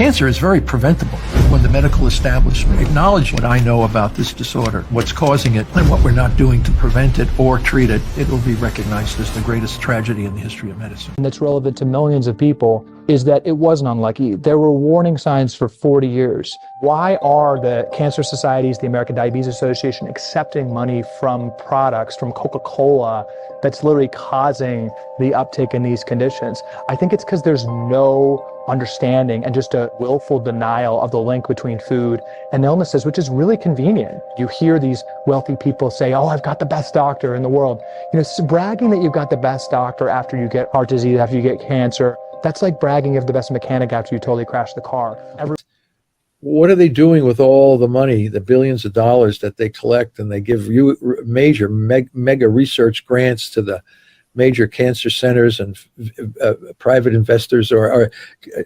Cancer is very preventable. When the medical establishment acknowledges what I know about this disorder, what's causing it, and what we're not doing to prevent it or treat it, it will be recognized as the greatest tragedy in the history of medicine. And that's relevant to millions of people is that it wasn't unlucky. There were warning signs for 40 years. Why are the cancer societies, the American Diabetes Association, accepting money from products, from Coca-Cola, that's literally causing the uptick in these conditions? I think it's because there's no understanding and just a willful denial of the link between food and illnesses, which is really convenient. You hear these wealthy people say, oh, I've got the best doctor in the world. You know, bragging that you've got the best doctor after you get heart disease, after you get cancer, that's like bragging of the best mechanic after you totally crash the car. What are they doing with all the money, the billions of dollars that they collect, and they give you major mega research grants to the major cancer centers and private investors or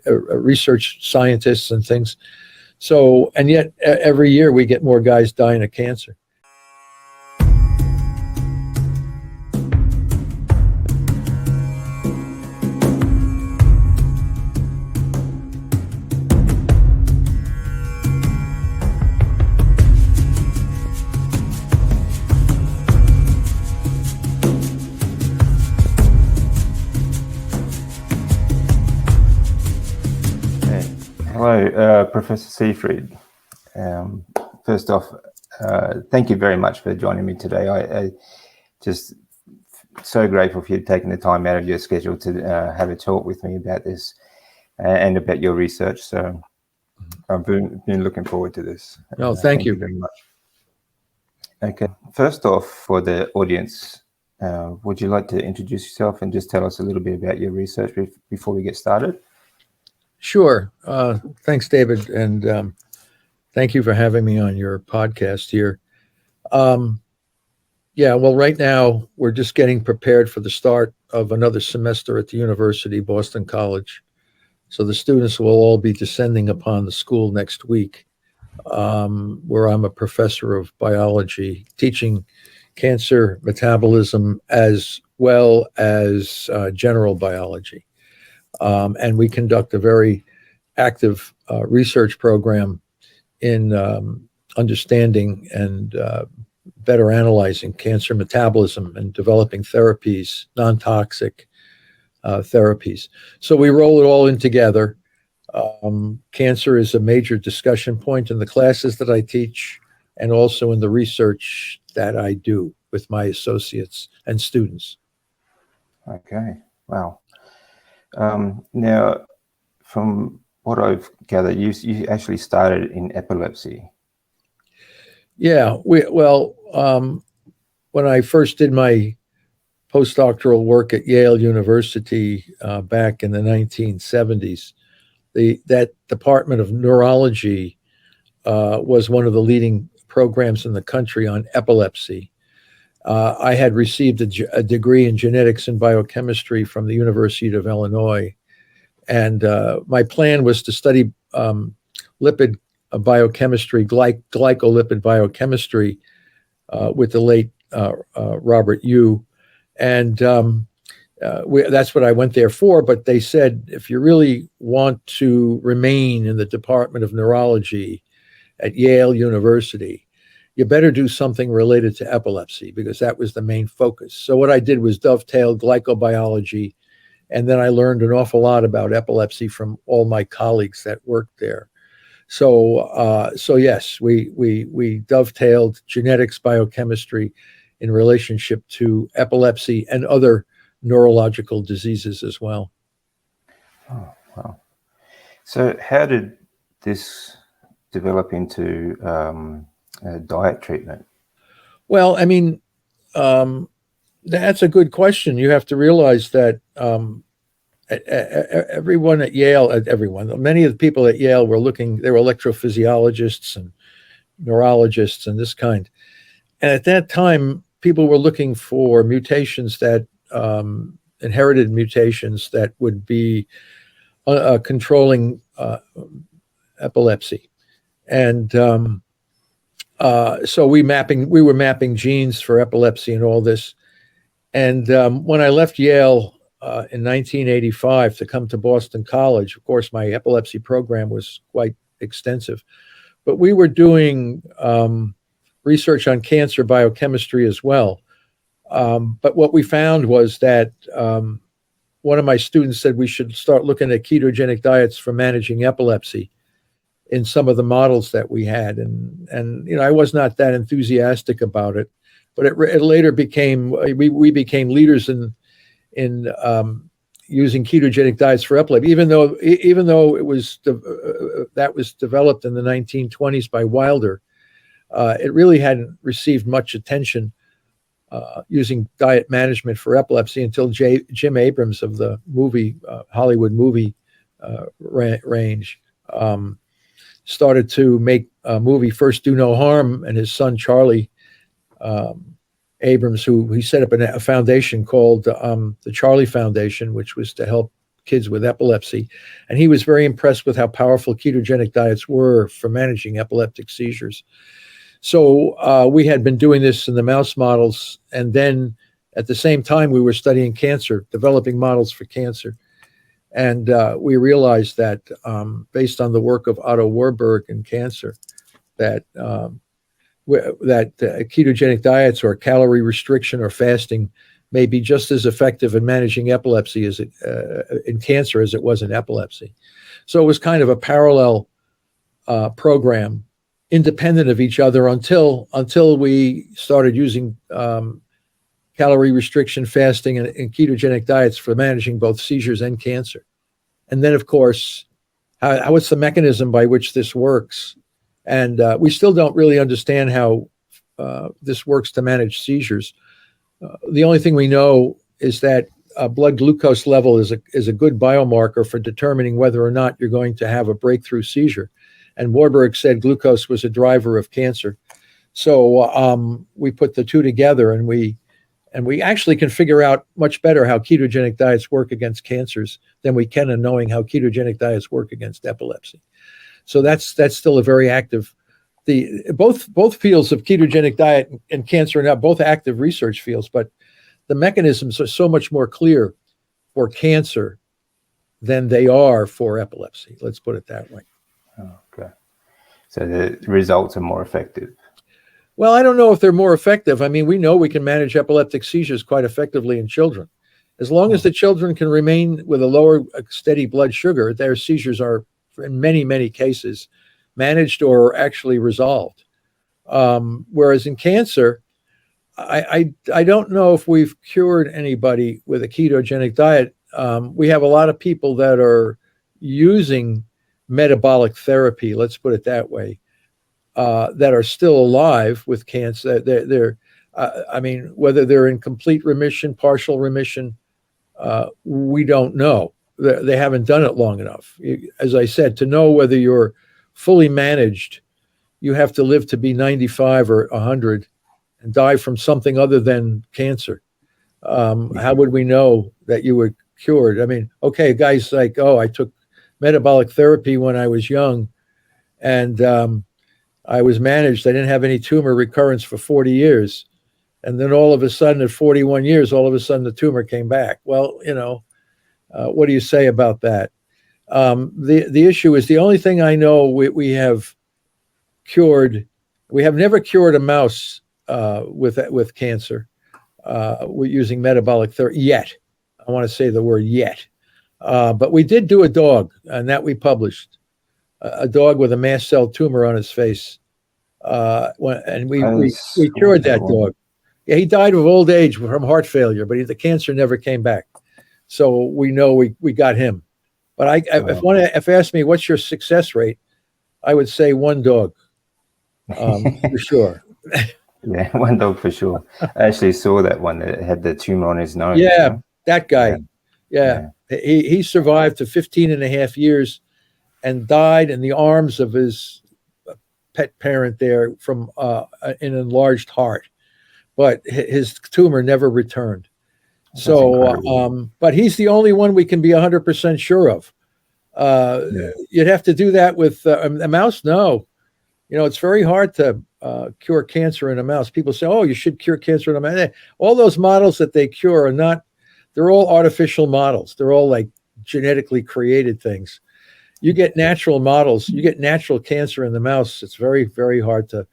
research scientists and things. So, and yet every year we get more guys dying of cancer. Hello, Professor Seyfried. First off, thank you very much for joining me today. I just so grateful for you taking the time out of your schedule to have a talk with me about this and about your research. So I've been looking forward to this. No, thank you very much. Okay, first off, for the audience, would you like to introduce yourself and just tell us a little bit about your research before we get started? Sure. Thanks, David. And thank you for having me on your podcast here. Yeah, well, right now we're just getting prepared for the start of another semester at the university, Boston College. So the students will all be descending upon the school next week, where I'm a professor of biology, teaching cancer metabolism as well as general biology. And we conduct a very active research program in understanding and better analyzing cancer metabolism and developing therapies, non-toxic therapies. So we roll it all in together. Cancer is a major discussion point in the classes that I teach and also in the research that I do with my associates and students. Okay, wow. Now, from what I've gathered, you actually started in epilepsy. Yeah, when I first did my postdoctoral work at Yale University back in the 1970s, that Department of Neurology was one of the leading programs in the country on epilepsy. I had received a degree in genetics and biochemistry from the University of Illinois. And my plan was to study lipid biochemistry, glycolipid biochemistry with the late Robert Yu. And that's what I went there for. But they said, if you really want to remain in the Department of Neurology at Yale University, you better do something related to epilepsy, because that was the main focus. So what I did was dovetail glycobiology, and then I learned an awful lot about epilepsy from all my colleagues that worked there. So yes, we dovetailed genetics, biochemistry in relationship to epilepsy and other neurological diseases as well. Oh, wow. So how did this develop into diet treatment? Well, I mean, that's a good question. You have to realize that everyone at Yale, many of the people at Yale were they were electrophysiologists and neurologists and this kind. And at that time, people were looking for mutations that, inherited mutations that would be controlling epilepsy. And so we were mapping genes for epilepsy and all this. And when I left Yale, in 1985 to come to Boston College. Of course, my epilepsy program was quite extensive, but we were doing research on cancer biochemistry as well. But what we found was that one of my students said we should start looking at ketogenic diets for managing epilepsy in some of the models that we had. And I was not that enthusiastic about it, but it later became, we became leaders in using ketogenic diets for epilepsy, even though it was, that was developed in the 1920s by Wilder. It really hadn't received much attention using diet management for epilepsy until Jim Abrams of the movie, Hollywood movie range, started to make a movie, First Do No Harm, and his son Charlie Abrams, who he set up a foundation called the Charlie Foundation, which was to help kids with epilepsy. And he was very impressed with how powerful ketogenic diets were for managing epileptic seizures. So we had been doing this in the mouse models, and then at the same time we were studying cancer, developing models for cancer. And we realized that based on the work of Otto Warburg in cancer, that ketogenic diets or calorie restriction or fasting may be just as effective in managing epilepsy as in cancer as it was in epilepsy. So it was kind of a parallel program, independent of each other until we started using calorie restriction, fasting, and ketogenic diets for managing both seizures and cancer. And then, of course, what's the mechanism by which this works? And we still don't really understand how this works to manage seizures. The only thing we know is that blood glucose level is a good biomarker for determining whether or not you're going to have a breakthrough seizure. And Warburg said glucose was a driver of cancer. So we put the two together, and we actually can figure out much better how ketogenic diets work against cancers than we can in knowing how ketogenic diets work against epilepsy. So that's still a very active. Both fields of ketogenic diet and cancer are now both active research fields, but the mechanisms are so much more clear for cancer than they are for epilepsy. Let's put it that way. Okay. So the results are more effective. Well, I don't know if they're more effective. I mean, we know we can manage epileptic seizures quite effectively in children. As long as the children can remain with a lower steady blood sugar, their seizures are, in many, many cases, managed or actually resolved. Whereas in cancer, I don't know if we've cured anybody with a ketogenic diet. We have a lot of people that are using metabolic therapy, let's put it that way, that are still alive with cancer. I mean, whether they're in complete remission, partial remission, we don't know. They haven't done it long enough. As I said, to know whether you're fully managed, you have to live to be 95 or 100 and die from something other than cancer. How would we know that you were cured? I mean, okay, guys like, I took metabolic therapy when I was young, and I was managed. I didn't have any tumor recurrence for 40 years. And then all of a sudden, at 41 years, all of a sudden the tumor came back. Well, what do you say about that? The issue is, the only thing I know we have cured, we have never cured a mouse with cancer we're using metabolic therapy yet. I want to say the word yet. But we did do a dog, and that we published, a dog with a mast cell tumor on his face. And we cured that dog. Yeah, he died of old age from heart failure, but the cancer never came back. So we know we got him. But if you ask me what's your success rate, I would say one dog, for sure. Yeah, one dog for sure. I actually saw that one that had the tumor on his nose. Yeah, that guy. Yeah. He survived to 15 and a half years and died in the arms of his pet parent there from an enlarged heart. But his tumor never returned. So, but he's the only one we can be 100% sure of. You'd have to do that with a mouse. No, it's very hard to cure cancer in a mouse. People say, "Oh, you should cure cancer in a mouse." All those models that they cure are not they're all artificial models. They're all like genetically created things. You get natural models, you get natural cancer in the mouse. It's very, very hard to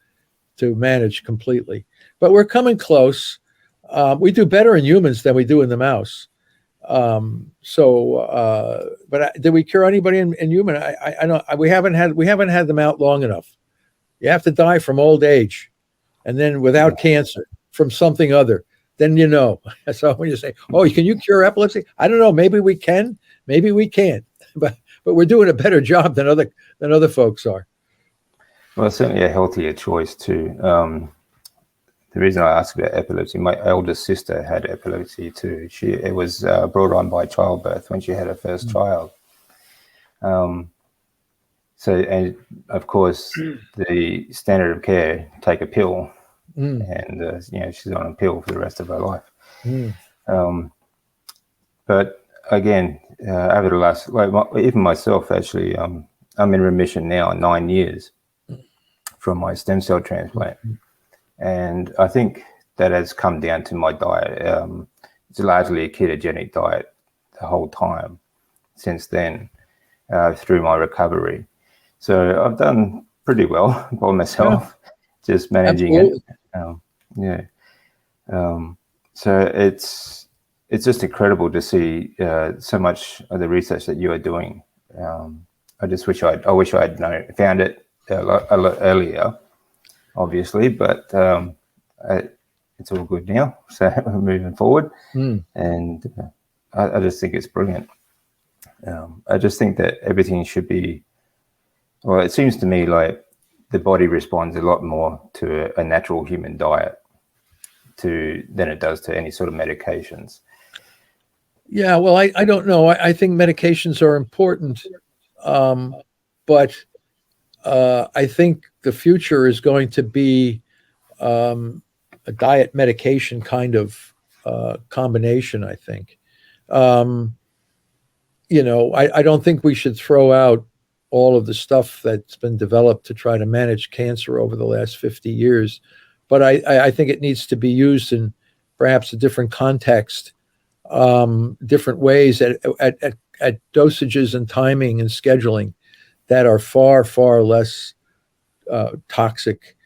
manage completely. But we're coming close. We do better in humans than we do in the mouse. But did we cure anybody in human? I don't. We haven't had them out long enough. You have to die from old age, and then without cancer from something other. Then you know. So when you say, "Oh, can you cure epilepsy?" I don't know. Maybe we can. Maybe we can't. But we're doing a better job than other folks are. Well, certainly a healthier choice too. The reason I asked about epilepsy, my eldest sister had epilepsy too. It was brought on by childbirth when she had her first child. And of course, the standard of care, take a pill, and she's on a pill for the rest of her life. But again, over the last, even myself actually, I'm in remission now, 9 years from my stem cell transplant. And I think that has come down to my diet. It's largely a ketogenic diet the whole time since then, through my recovery. So I've done pretty well by myself, just managing it. So it's just incredible to see so much of the research that you are doing. I wish I'd found it a lot earlier, obviously, but it's all good now. So we're moving forward, and I just think it's brilliant. I just think that everything should be. Well, it seems to me like the body responds a lot more to a natural human diet than it does to any sort of medications. Yeah, well, I don't know. I think medications are important, but I think the future is going to be a diet medication kind of combination, I think. I don't think we should throw out all of the stuff that's been developed to try to manage cancer over the last 50 years. But I think it needs to be used in perhaps a different context, different ways at dosages and timing and scheduling that are far, far less toxic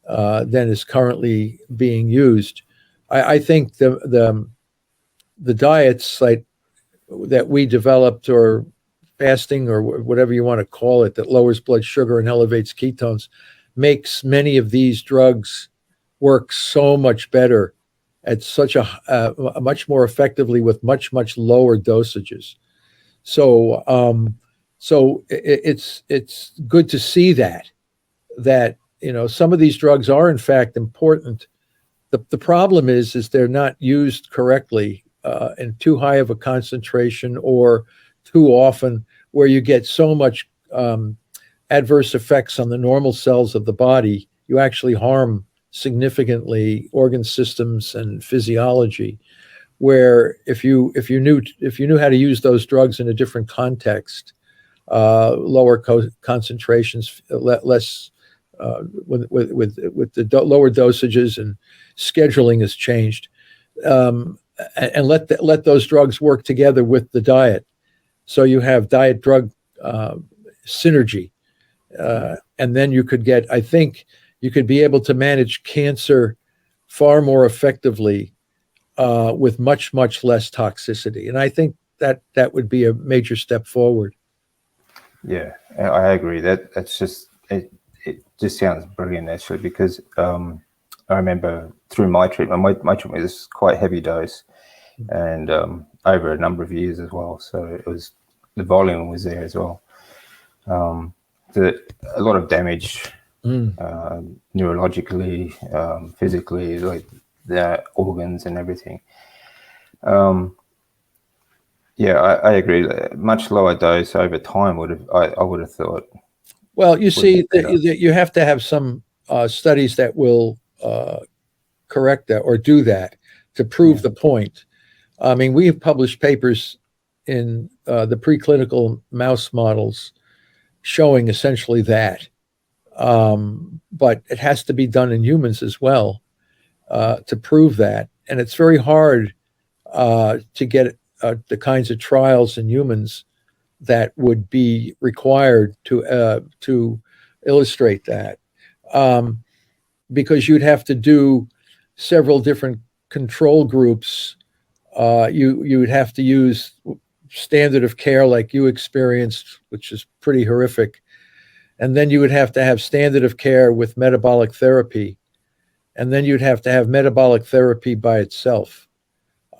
than is currently being used. I think the diets like that we developed, or fasting, or whatever you want to call it, that lowers blood sugar and elevates ketones, makes many of these drugs work so much better at such a much more effectively with much, much lower dosages. So it's good to see that some of these drugs are in fact important. The problem is they're not used correctly in too high of a concentration, or too often, where you get so much adverse effects on the normal cells of the body. You actually harm significantly organ systems and physiology. Where if you knew how to use those drugs in a different context, lower concentrations, less with the lower dosages, and scheduling is changed, and let those drugs work together with the diet. So you have diet drug synergy, and then I think you could be able to manage cancer far more effectively with much, much less toxicity. And I think that would be a major step forward. Yeah, I agree. That's just it just sounds brilliant, actually, because I remember through my treatment, my treatment was quite heavy dose, and over a number of years as well. So the volume was there as well. A lot of damage neurologically, physically, like the organs and everything. I agree. Much lower dose over time I would have thought. Well, you see, you have to have some studies that will correct that or do that to prove the point. I mean, we have published papers in the preclinical mouse models showing essentially that. But it has to be done in humans as well to prove that. And it's very hard to get the kinds of trials in humans that would be required to illustrate that, because you'd have to do several different control groups. You would have to use standard of care like you experienced, which is pretty horrific, and then you would have to have standard of care with metabolic therapy, and then you'd have to have metabolic therapy by itself.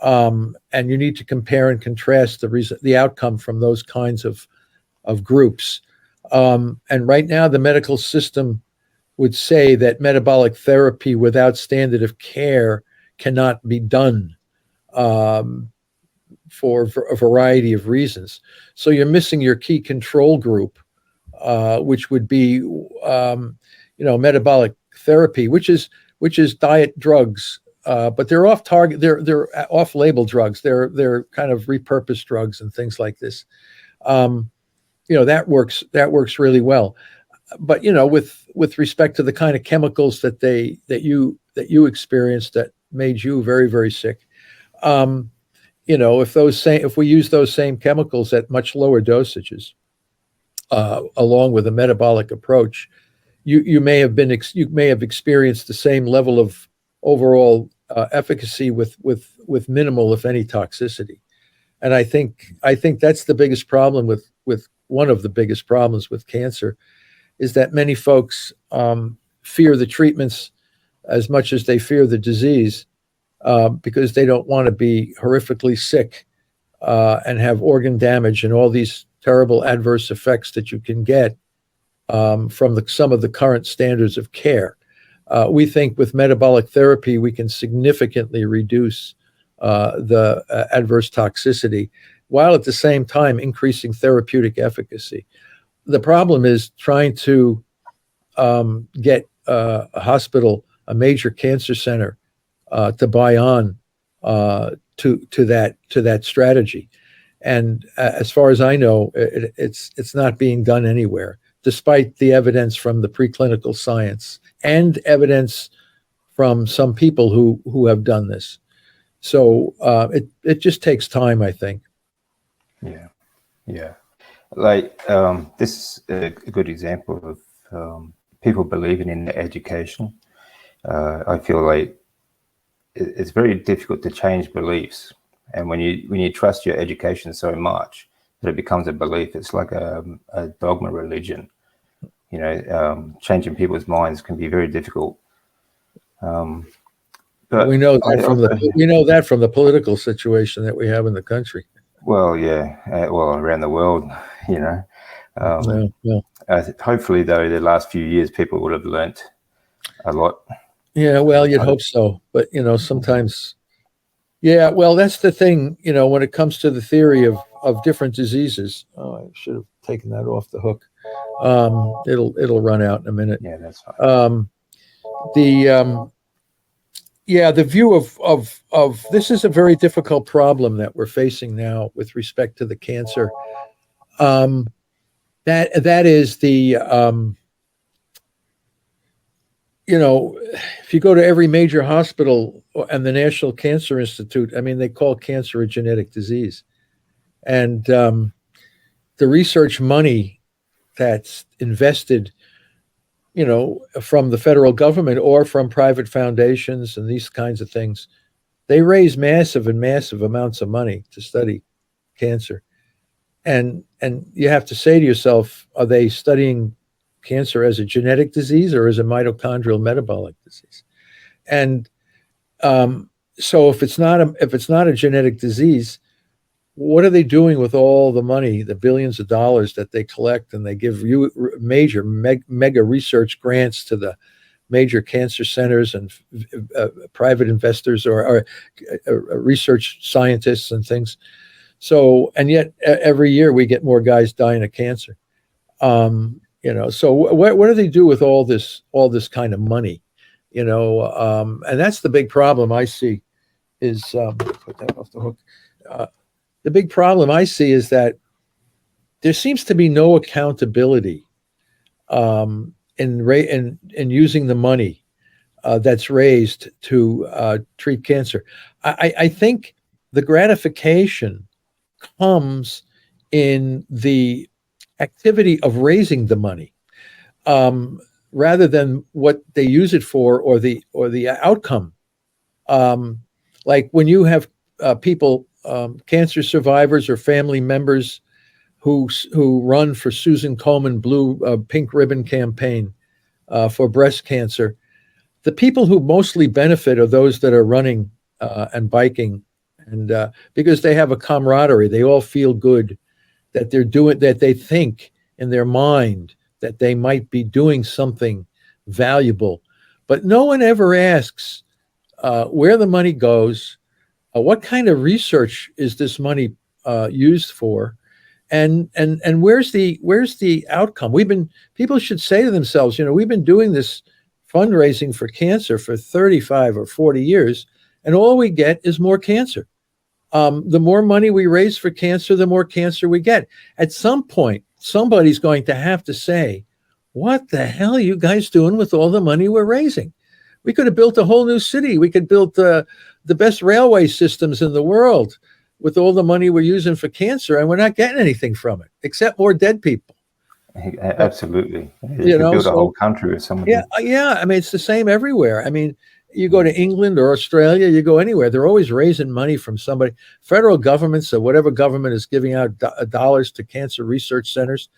And you need to compare and contrast the outcome from those kinds of groups. And right now, the medical system would say that metabolic therapy without standard of care cannot be done for a variety of reasons. So you're missing your key control group, which would be, metabolic therapy, which is diet drugs. But they're off target. They're off-label drugs. They're kind of repurposed drugs and things like this. That works really well. But with respect to the kind of chemicals that you experienced that made you very, very sick, if we use those same chemicals at much lower dosages, along with a metabolic approach, you may have experienced the same level of overall efficacy with minimal, if any, toxicity. And I think that's the biggest problem with one of the biggest problems with cancer, is that many folks fear the treatments as much as they fear the disease, because they don't want to be horrifically sick and have organ damage and all these terrible adverse effects that you can get from some of the current standards of care. We think with metabolic therapy, we can significantly reduce the adverse toxicity, while at the same time increasing therapeutic efficacy. The problem is trying to get a hospital, a major cancer center, to buy on to that strategy. And as far as I know, it's not being done anywhere, despite the evidence from the preclinical science and evidence from some people who have done this. So it just takes time, I think. Yeah. Like this is a good example of people believing in education. I feel like it's very difficult to change beliefs, and when you trust your education so much that it becomes a belief, it's like a dogma religion. Changing people's minds can be very difficult. But we know that from the political situation that we have in the country. Well, yeah, around the world, Hopefully, though, the last few years, people would have learnt a lot. Yeah, well, you'd hope so, but sometimes. Yeah, well, that's the thing. When it comes to the theory of different diseases, I should have taken that off the hook. It'll run out in a minute. Yeah, that's fine. The view of this is a very difficult problem that we're facing now with respect to the cancer. That is if you go to every major hospital and the National Cancer Institute, they call cancer a genetic disease. And the research money that's invested, from the federal government or from private foundations and these kinds of things, they raise massive amounts of money to study cancer. And you have to say to yourself, are they studying cancer as a genetic disease or as a mitochondrial metabolic disease? And so if it's not a genetic disease, what are they doing with all the money, the billions of dollars that they collect, and they give you major mega research grants to the major cancer centers and private investors or research scientists and things? So, and yet every year we get more guys dying of cancer. So what do they do with all this kind of money? And that's the big problem I see is, put that off the hook. The big problem I see is that there seems to be no accountability in using the money that's raised to treat cancer. I think the gratification comes in the activity of raising the money, rather than what they use it for, or the outcome. Like when you have people, cancer survivors or family members who run for Susan Komen pink ribbon campaign for breast cancer, the people who mostly benefit are those that are running and biking, and because they have a camaraderie, they all feel good that they're doing, that they think in their mind that they might be doing something valuable. But no one ever asks where the money goes, what kind of research is this money used for, and where's the outcome? People should say to themselves, we've been doing this fundraising for cancer for 35 or 40 years, and all we get is more cancer. The more money we raise for cancer, the more cancer we get. At some point, somebody's going to have to say, what the hell are you guys doing with all the money we're raising? We could have built a whole new city. We could build the best railway systems in the world with all the money we're using for cancer, and we're not getting anything from it except more dead people. Absolutely. You could build a whole country with somebody. Yeah. I mean, it's the same everywhere. I mean, you go to England or Australia, you go anywhere, they're always raising money from somebody. Federal governments or whatever government is giving out dollars to cancer research centers,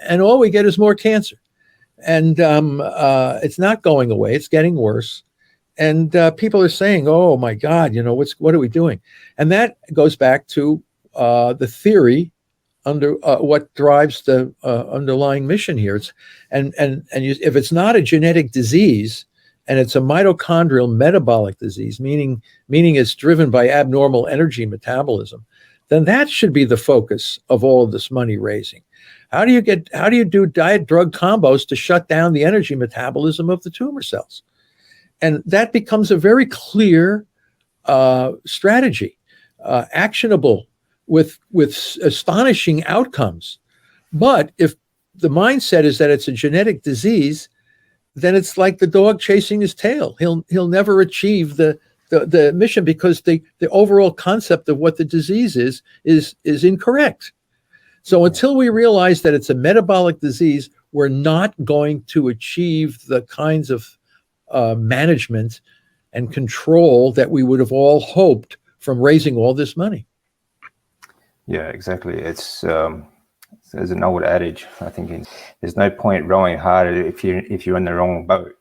and all we get is more cancer. And it's not going away. It's getting worse. And people are saying, oh, my God, what are we doing? And that goes back to the theory under what drives the underlying mission here. If it's not a genetic disease, and it's a mitochondrial metabolic disease, meaning it's driven by abnormal energy metabolism, then that should be the focus of all of this money raising. How do you do diet drug combos to shut down the energy metabolism of the tumor cells? And that becomes a very clear strategy, actionable with astonishing outcomes. But if the mindset is that it's a genetic disease, then it's like the dog chasing his tail. He'll never achieve the mission, because the overall concept of what the disease is incorrect. So until we realize that it's a metabolic disease, we're not going to achieve the kinds of management and control that we would have all hoped from raising all this money. Yeah, exactly. It's there's an old adage, I think, there's no point rowing harder if you're in the wrong boat.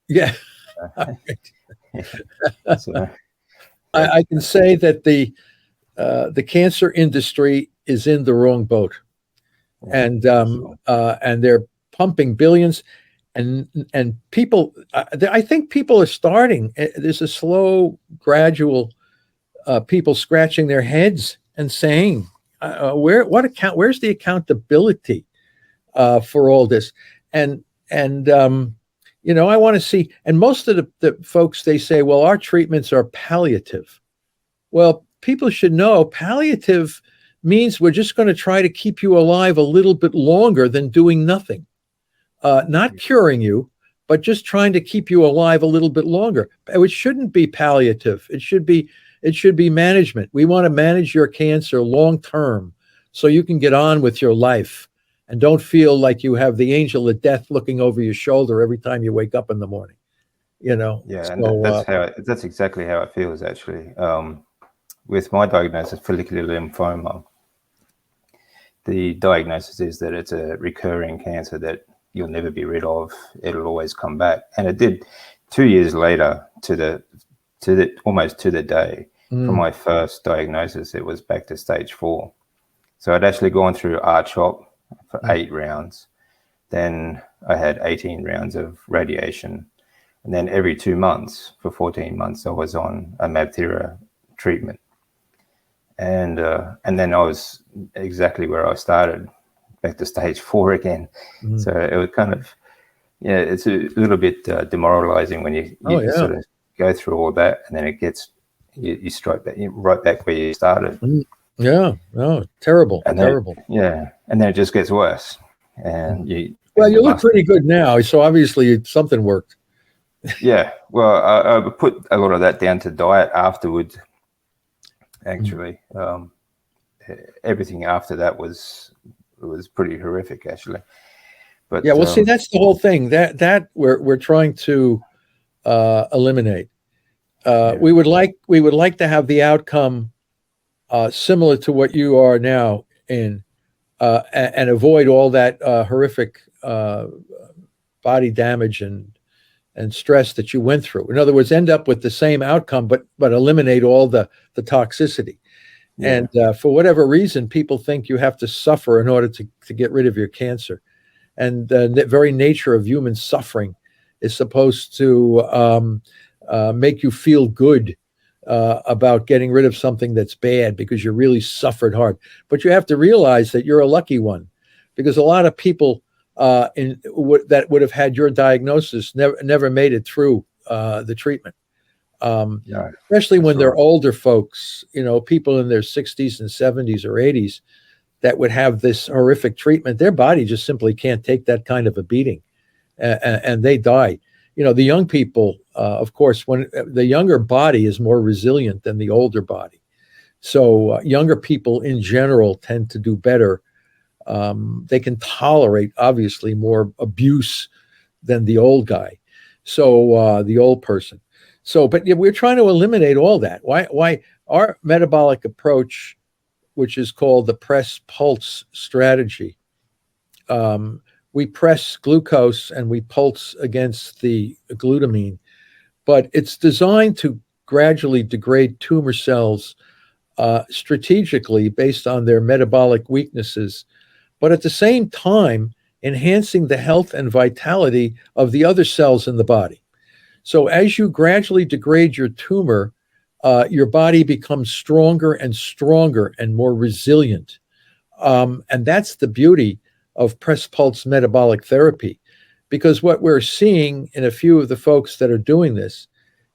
Yeah. So, I can say that the cancer industry is in the wrong boat, and they're pumping billions, and people. I think people are starting. There's a slow, gradual people scratching their heads and saying, where's the accountability for all this? And I want to see, and most of the folks, they say, well, our treatments are palliative. Well, people should know palliative means we're just going to try to keep you alive a little bit longer than doing nothing. Not curing you, but just trying to keep you alive a little bit longer. It shouldn't be palliative. It should be management. We want to manage your cancer long term so you can get on with your life and don't feel like you have the angel of death looking over your shoulder every time you wake up in the morning. Yeah, so, and that's exactly how it feels, actually. With my diagnosis, follicular lymphoma, the diagnosis is that it's a recurring cancer that you'll never be rid of. It'll always come back. And it did 2 years later, almost to the day from my first diagnosis. It was back to stage 4. So I'd actually gone through R-CHOP for 8 rounds. Then I had 18 rounds of radiation. And then every 2 months, for 14 months, I was on a MabThera treatment. And then I was exactly where I started, back to stage 4 again. So it was kind of, it's a little bit demoralizing when you sort of go through all that, and then it gets, you strike back, right back where you started. Yeah, no, terrible, terrible. And then it just gets worse. And you look pretty good now, so obviously something worked. Yeah, well, I put a lot of that down to diet afterwards. actually. Everything after that was pretty horrific, actually. But Yeah, well, see, that's the whole thing that we're trying to eliminate. We would like to have the outcome similar to what you are now in, and avoid all that horrific body damage and stress that you went through. In other words, end up with the same outcome, but eliminate all the toxicity. Yeah. And for whatever reason, people think you have to suffer in order to get rid of your cancer. And the very nature of human suffering is supposed to make you feel good about getting rid of something that's bad because you really suffered hard. But you have to realize that you're a lucky one, because a lot of people that would have had your diagnosis never made it through the treatment. Especially when they're older folks, people in their 60s and 70s or 80s that would have this horrific treatment. Their body just simply can't take that kind of a beating, and they die. The young people, of course, when the younger body is more resilient than the older body. So younger people in general tend to do better. They can tolerate, obviously, more abuse than the old guy. So the old person. So, but we're trying to eliminate all that. Why our metabolic approach, which is called the press pulse strategy, we press glucose and we pulse against the glutamine, but it's designed to gradually degrade tumor cells strategically based on their metabolic weaknesses, but at the same time enhancing the health and vitality of the other cells in the body. So as you gradually degrade your tumor, your body becomes stronger and stronger and more resilient. And that's the beauty of press pulse metabolic therapy, because what we're seeing in a few of the folks that are doing this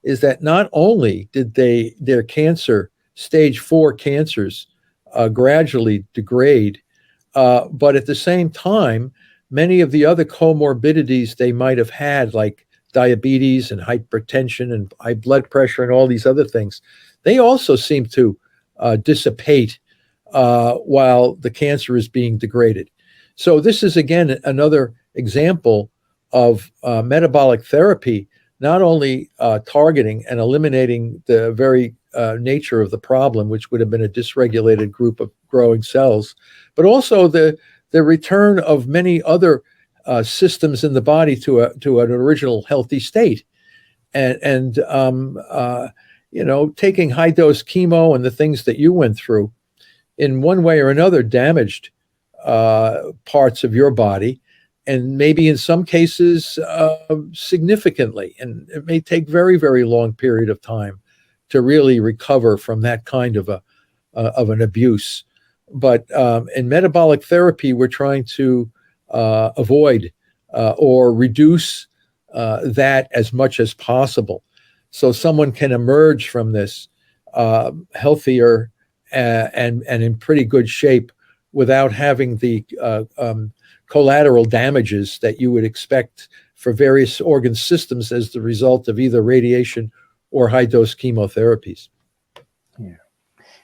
is that not only did their cancer, stage 4 cancers, gradually degrade, but at the same time, many of the other comorbidities they might have had, like diabetes and hypertension and high blood pressure and all these other things, they also seem to dissipate while the cancer is being degraded. So this is, again, another example of metabolic therapy, not only targeting and eliminating the very nature of the problem, which would have been a dysregulated group of growing cells, but also the return of many other systems in the body to an original healthy state. And taking high dose chemo and the things that you went through in one way or another damaged parts of your body, and maybe in some cases significantly. And it may take very, very long period of time to really recover from that kind of an abuse. But in metabolic therapy, we're trying to avoid or reduce that as much as possible, so someone can emerge from this healthier and in pretty good shape without having the collateral damages that you would expect for various organ systems as the result of either radiation or high-dose chemotherapies. Yeah.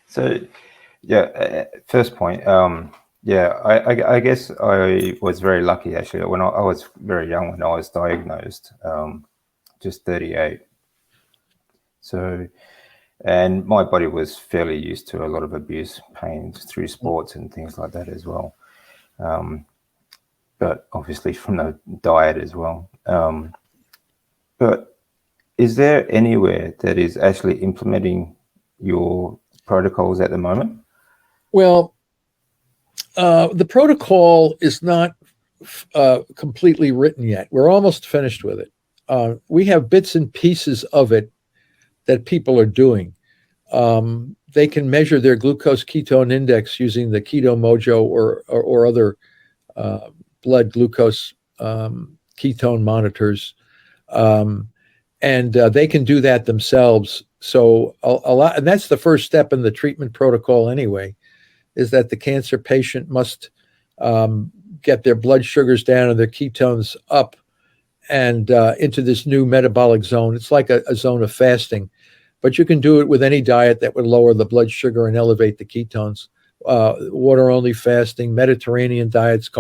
So, first point. I guess I was very lucky, actually. When I was very young when I was diagnosed, just 38. So, and my body was fairly used to a lot of abuse, pain through sports and things like that as well. But obviously from the diet as well. But is there anywhere that is actually implementing your protocols at the moment? Well, the protocol is not completely written yet. We're almost finished with it. We have bits and pieces of it that people are doing. They can measure their glucose ketone index using the Keto Mojo or other blood glucose ketone monitors. And they can do that themselves. So a lot, and that's the first step in the treatment protocol anyway, is that the cancer patient must get their blood sugars down and their ketones up and into this new metabolic zone. It's like a zone of fasting, but you can do it with any diet that would lower the blood sugar and elevate the ketones. Water-only fasting, Mediterranean diets,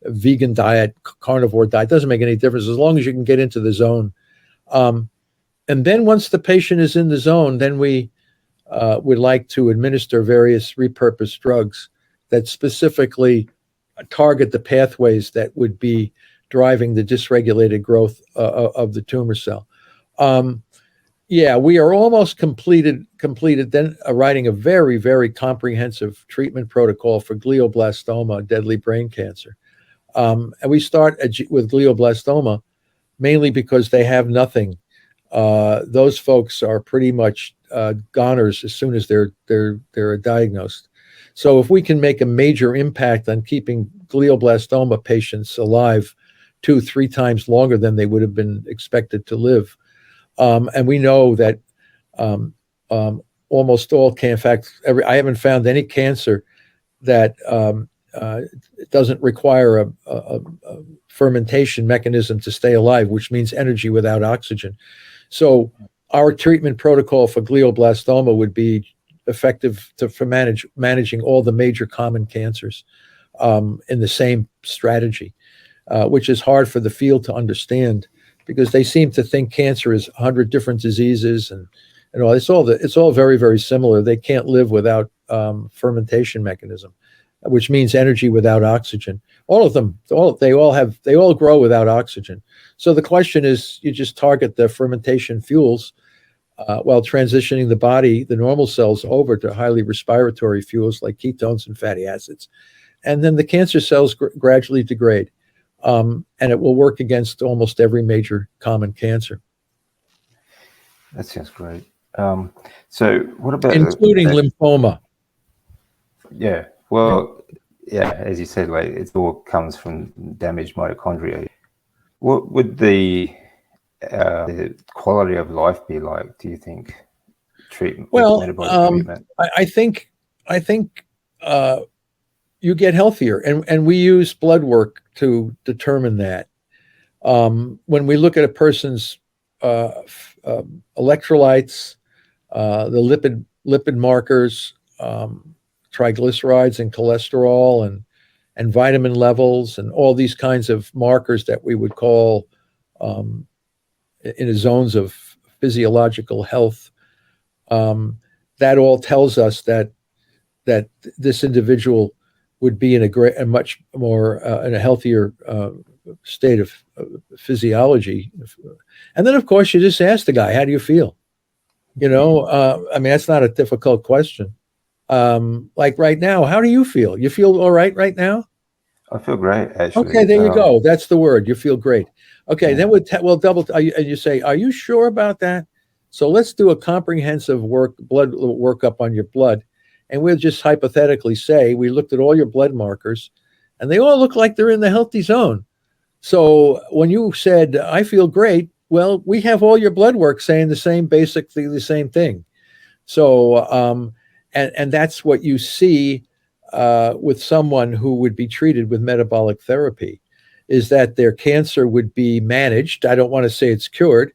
vegan diet, carnivore diet, doesn't make any difference as long as you can get into the zone. And then once the patient is in the zone, then we would like to administer various repurposed drugs that specifically target the pathways that would be driving the dysregulated growth of the tumor cell. We are almost completed then writing a very, very comprehensive treatment protocol for glioblastoma, deadly brain cancer. And we start with glioblastoma mainly because they have nothing. Those folks are pretty much goners as soon as they're diagnosed. So if we can make a major impact on keeping glioblastoma patients alive 2-3 times longer than they would have been expected to live, and we know that almost all can, in fact, I haven't found any cancer that doesn't require a fermentation mechanism to stay alive, which means energy without oxygen. So our treatment protocol for glioblastoma would be effective for managing all the major common cancers in the same strategy, which is hard for the field to understand because they seem to think cancer is 100 different diseases and all. It's all very, very similar. They can't live without fermentation mechanism, which means energy without oxygen. All of them, they all grow without oxygen. So the question is, you just target the fermentation fuels while transitioning the normal cells over to highly respiratory fuels like ketones and fatty acids. And then the cancer cells gradually degrade. And it will work against almost every major common cancer. That sounds great. So what about... Including lymphoma. Yeah. Well, yeah, as you said, like it all comes from damaged mitochondria. What would the quality of life be like, do you think? Metabolic treatment? I think you get healthier, and we use blood work to determine that. When we look at a person's electrolytes, the lipid markers, triglycerides and cholesterol and vitamin levels and all these kinds of markers that we would call in the zones of physiological health, that all tells us that this individual would be in a much more in a healthier state of physiology. And then, of course, you just ask the guy, how do you feel? I mean, that's not a difficult question. Like right now, how do you feel? You feel all right now? I feel great, actually. Okay, there you go. That's the word. You feel great. Okay, then we'll double. And you say, are you sure about that? So let's do a comprehensive blood workup on your blood. And we'll just hypothetically say we looked at all your blood markers and they all look like they're in the healthy zone. So when you said, I feel great, well, we have all your blood work saying basically the same thing. So, and that's what you see with someone who would be treated with metabolic therapy, is that their cancer would be managed. I don't want to say it's cured,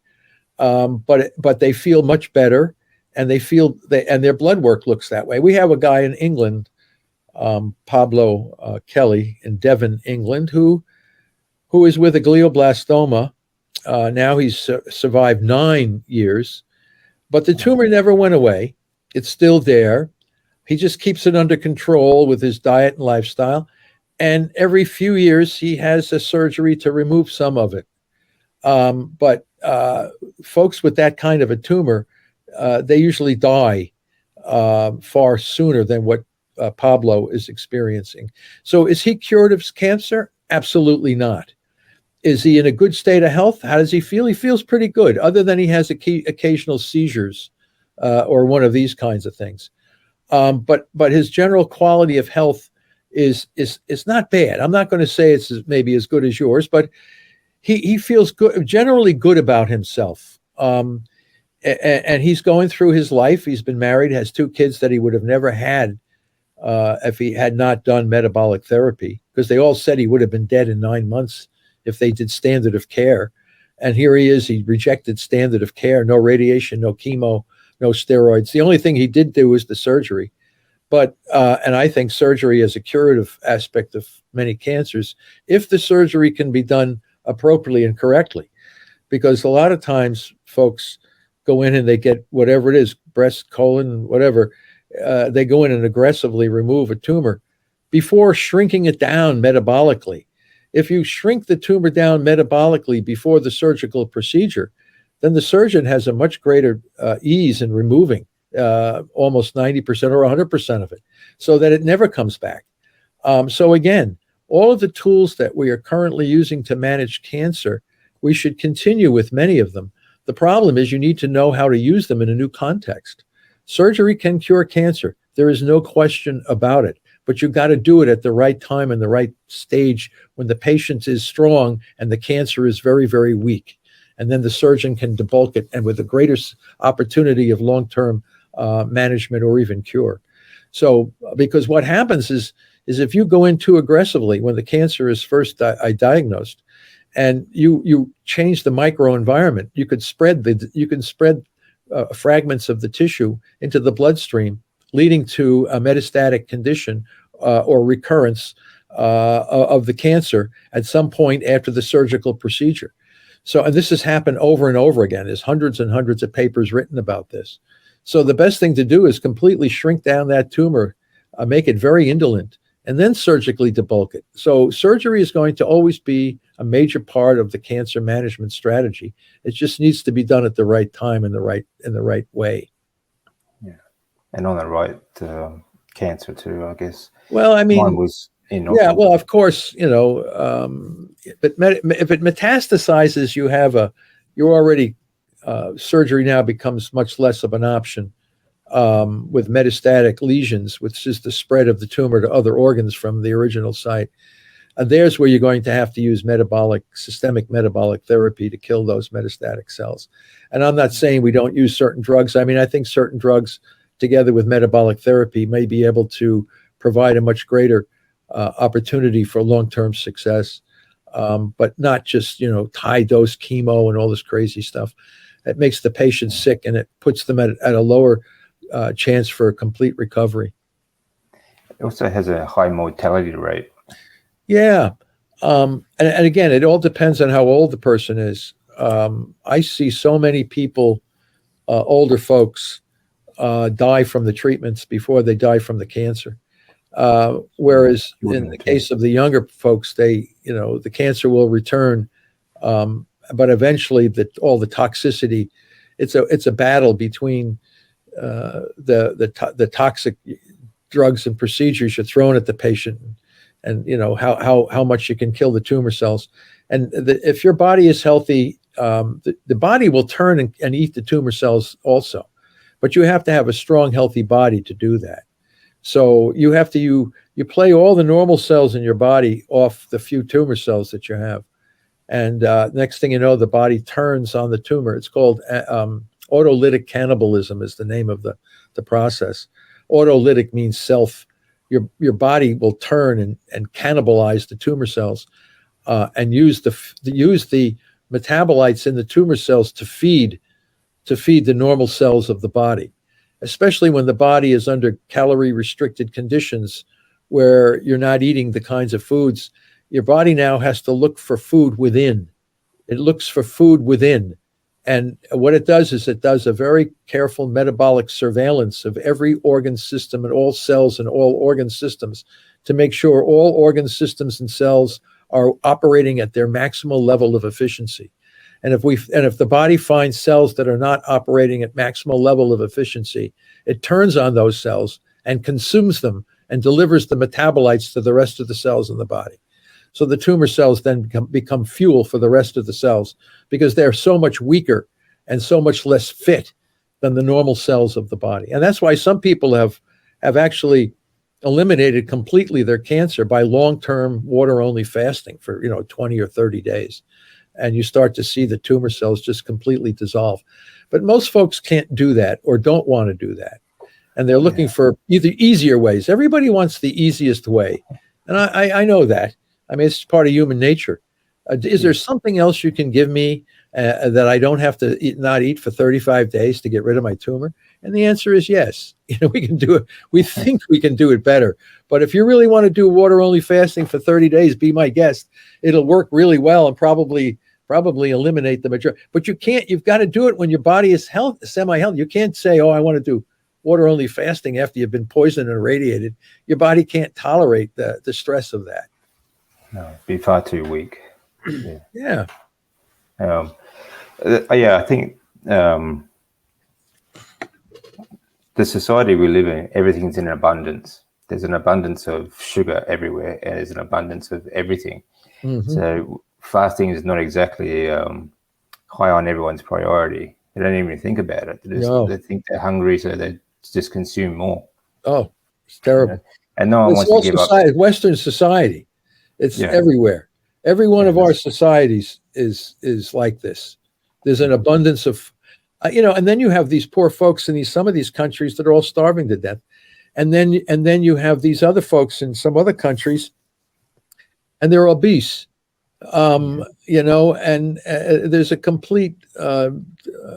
but they feel much better. And and their blood work looks that way. We have a guy in England, Pablo Kelly in Devon, England, who is with a glioblastoma. Now he's survived 9 years, but the tumor never went away. It's still there. He just keeps it under control with his diet and lifestyle. And every few years, he has a surgery to remove some of it. But folks with that kind of a tumor, they usually die far sooner than what Pablo is experiencing. So is he cured of cancer? Absolutely not. Is he in a good state of health? How does he feel? He feels pretty good, other than he has occasional seizures or one of these kinds of things. But his general quality of health is not bad. I'm not going to say it's maybe as good as yours, but he feels good, generally good about himself. And he's going through his life. He's been married, has 2 kids that he would have never had if he had not done metabolic therapy, because they all said he would have been dead in 9 months if they did standard of care. And here he is, he rejected standard of care, no radiation, no chemo, no steroids. The only thing he did do was the surgery. But, and I think surgery is a curative aspect of many cancers, if the surgery can be done appropriately and correctly. Because a lot of times folks go in and they get whatever it is, breast, colon, whatever, they go in and aggressively remove a tumor before shrinking it down metabolically. If you shrink the tumor down metabolically before the surgical procedure, then the surgeon has a much greater ease in removing almost 90% or 100% of it, so that it never comes back. So again, all of the tools that we are currently using to manage cancer, we should continue with many of them. The problem is you need to know how to use them in a new context. Surgery can cure cancer. There is no question about it. But you've got to do it at the right time and the right stage when the patient is strong and the cancer is very, very weak. And then the surgeon can debulk it and with a greater opportunity of long-term management or even cure. So, because what happens is if you go in too aggressively when the cancer is first diagnosed, and you change the microenvironment, you can spread fragments of the tissue into the bloodstream, leading to a metastatic condition or recurrence of the cancer at some point after the surgical procedure. So, and this has happened over and over again. There's hundreds and hundreds of papers written about this. So the best thing to do is completely shrink down that tumor, make it very indolent, and then surgically debulk it. So surgery is going to always be a major part of the cancer management strategy. It just needs to be done at the right time and the right way. Yeah, and on the right cancer too, I guess. Well, I mean, mine was yeah. Well, of course, but if it metastasizes, you're already surgery now becomes much less of an option. With metastatic lesions, which is the spread of the tumor to other organs from the original site. And there's where you're going to have to use systemic metabolic therapy to kill those metastatic cells. And I'm not saying we don't use certain drugs. I mean, I think certain drugs together with metabolic therapy may be able to provide a much greater opportunity for long-term success, but not just, high dose chemo and all this crazy stuff. It makes the patient sick and it puts them at a lower chance for a complete recovery. It also has a high mortality rate. Yeah. And again, it all depends on how old the person is. I see so many people, older folks, die from the treatments before they die from the cancer. Whereas in the case of the younger folks, the cancer will return. But eventually all the toxicity, it's a battle between the toxic drugs and procedures you're throwing at the patient, and how much you can kill the tumor cells. And if your body is healthy, the body will turn and eat the tumor cells also. But you have to have a strong, healthy body to do that. So you have to you play all the normal cells in your body off the few tumor cells that you have. And next thing you know, the body turns on the tumor. It's called autolytic cannibalism is the name of the process. Autolytic means self. Your body will turn and cannibalize the tumor cells and use the metabolites in the tumor cells to feed the normal cells of the body, especially when the body is under calorie restricted conditions where you're not eating the kinds of foods. Your body now has to look for food within. It looks for food within. And what it does is it does a very careful metabolic surveillance of every organ system and all cells and all organ systems to make sure all organ systems and cells are operating at their maximal level of efficiency. And if the body finds cells that are not operating at maximal level of efficiency, it turns on those cells and consumes them and delivers the metabolites to the rest of the cells in the body. So the tumor cells then become fuel for the rest of the cells because they're so much weaker and so much less fit than the normal cells of the body. And that's why some people have actually eliminated completely their cancer by long-term water-only fasting for 20 or 30 days. And you start to see the tumor cells just completely dissolve. But most folks can't do that or don't want to do that. And they're looking for either easier ways. Everybody wants the easiest way. And I know that. I mean, it's part of human nature. Is there something else you can give me that I don't have to not eat for 35 days to get rid of my tumor? And the answer is yes. We can do it. We think we can do it better. But if you really want to do water-only fasting for 30 days, be my guest. It'll work really well and probably eliminate the majority. But you can't. You've got to do it when your body is semi-healthy. You can't say, "Oh, I want to do water-only fasting after you've been poisoned and irradiated." Your body can't tolerate the stress of that. No, it'd be far too weak. Yeah. I think the society we live in, everything's in abundance. There's an abundance of sugar everywhere, and there's an abundance of everything. Mm-hmm. So fasting is not exactly high on everyone's priority. They don't even think about it. They think they're hungry, so they just consume more. Oh, it's terrible. And no one wants to give up. Western society, it's everywhere. Every one of our societies is like this. There's an abundance of, and then you have these poor folks in some of these countries that are all starving to death, and then you have these other folks in some other countries, and they're obese, and there's a complete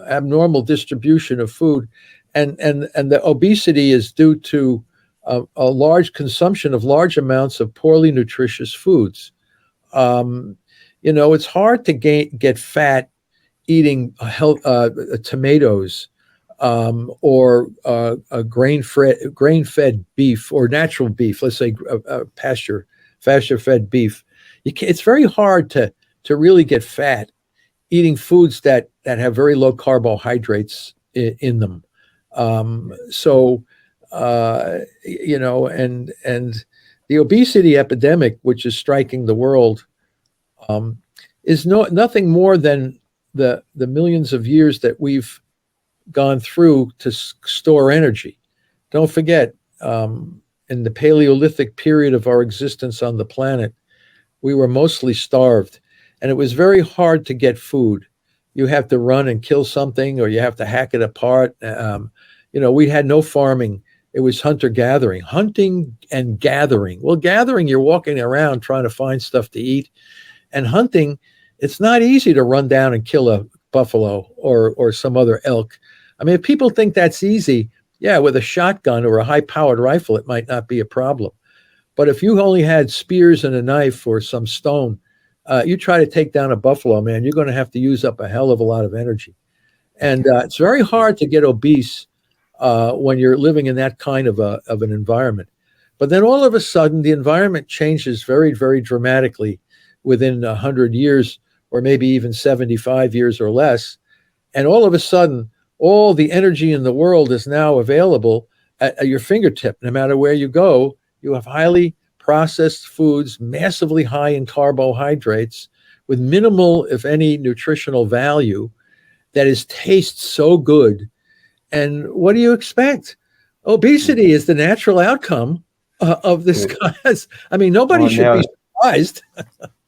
abnormal distribution of food, and the obesity is due to a large consumption of large amounts of poorly nutritious foods. It's hard to get fat eating tomatoes or a grain-fed beef or natural beef. Let's say pasture-fed beef. It's very hard to really get fat eating foods that have very low carbohydrates in them. And the obesity epidemic, which is striking the world, is nothing more than the millions of years that we've gone through to store energy. Don't forget, in the Paleolithic period of our existence on the planet, we were mostly starved, and it was very hard to get food. You have to run and kill something, or you have to hack it apart. We had no farming. It was hunting and gathering. Well, gathering, you're walking around trying to find stuff to eat. And hunting, it's not easy to run down and kill a buffalo or some other elk. I mean, if people think that's easy, with a shotgun or a high-powered rifle, it might not be a problem. But if you only had spears and a knife or some stone, you try to take down a buffalo, man, you're going to have to use up a hell of a lot of energy. And it's very hard to get obese when you're living in that kind of an environment. But then all of a sudden, the environment changes very, very dramatically within 100 years, or maybe even 75 years or less. And all of a sudden, all the energy in the world is now available at your fingertip. No matter where you go, you have highly processed foods, massively high in carbohydrates, with minimal, if any, nutritional value, that tastes so good. And what do you expect? Obesity is the natural outcome of this. I mean, nobody should be surprised.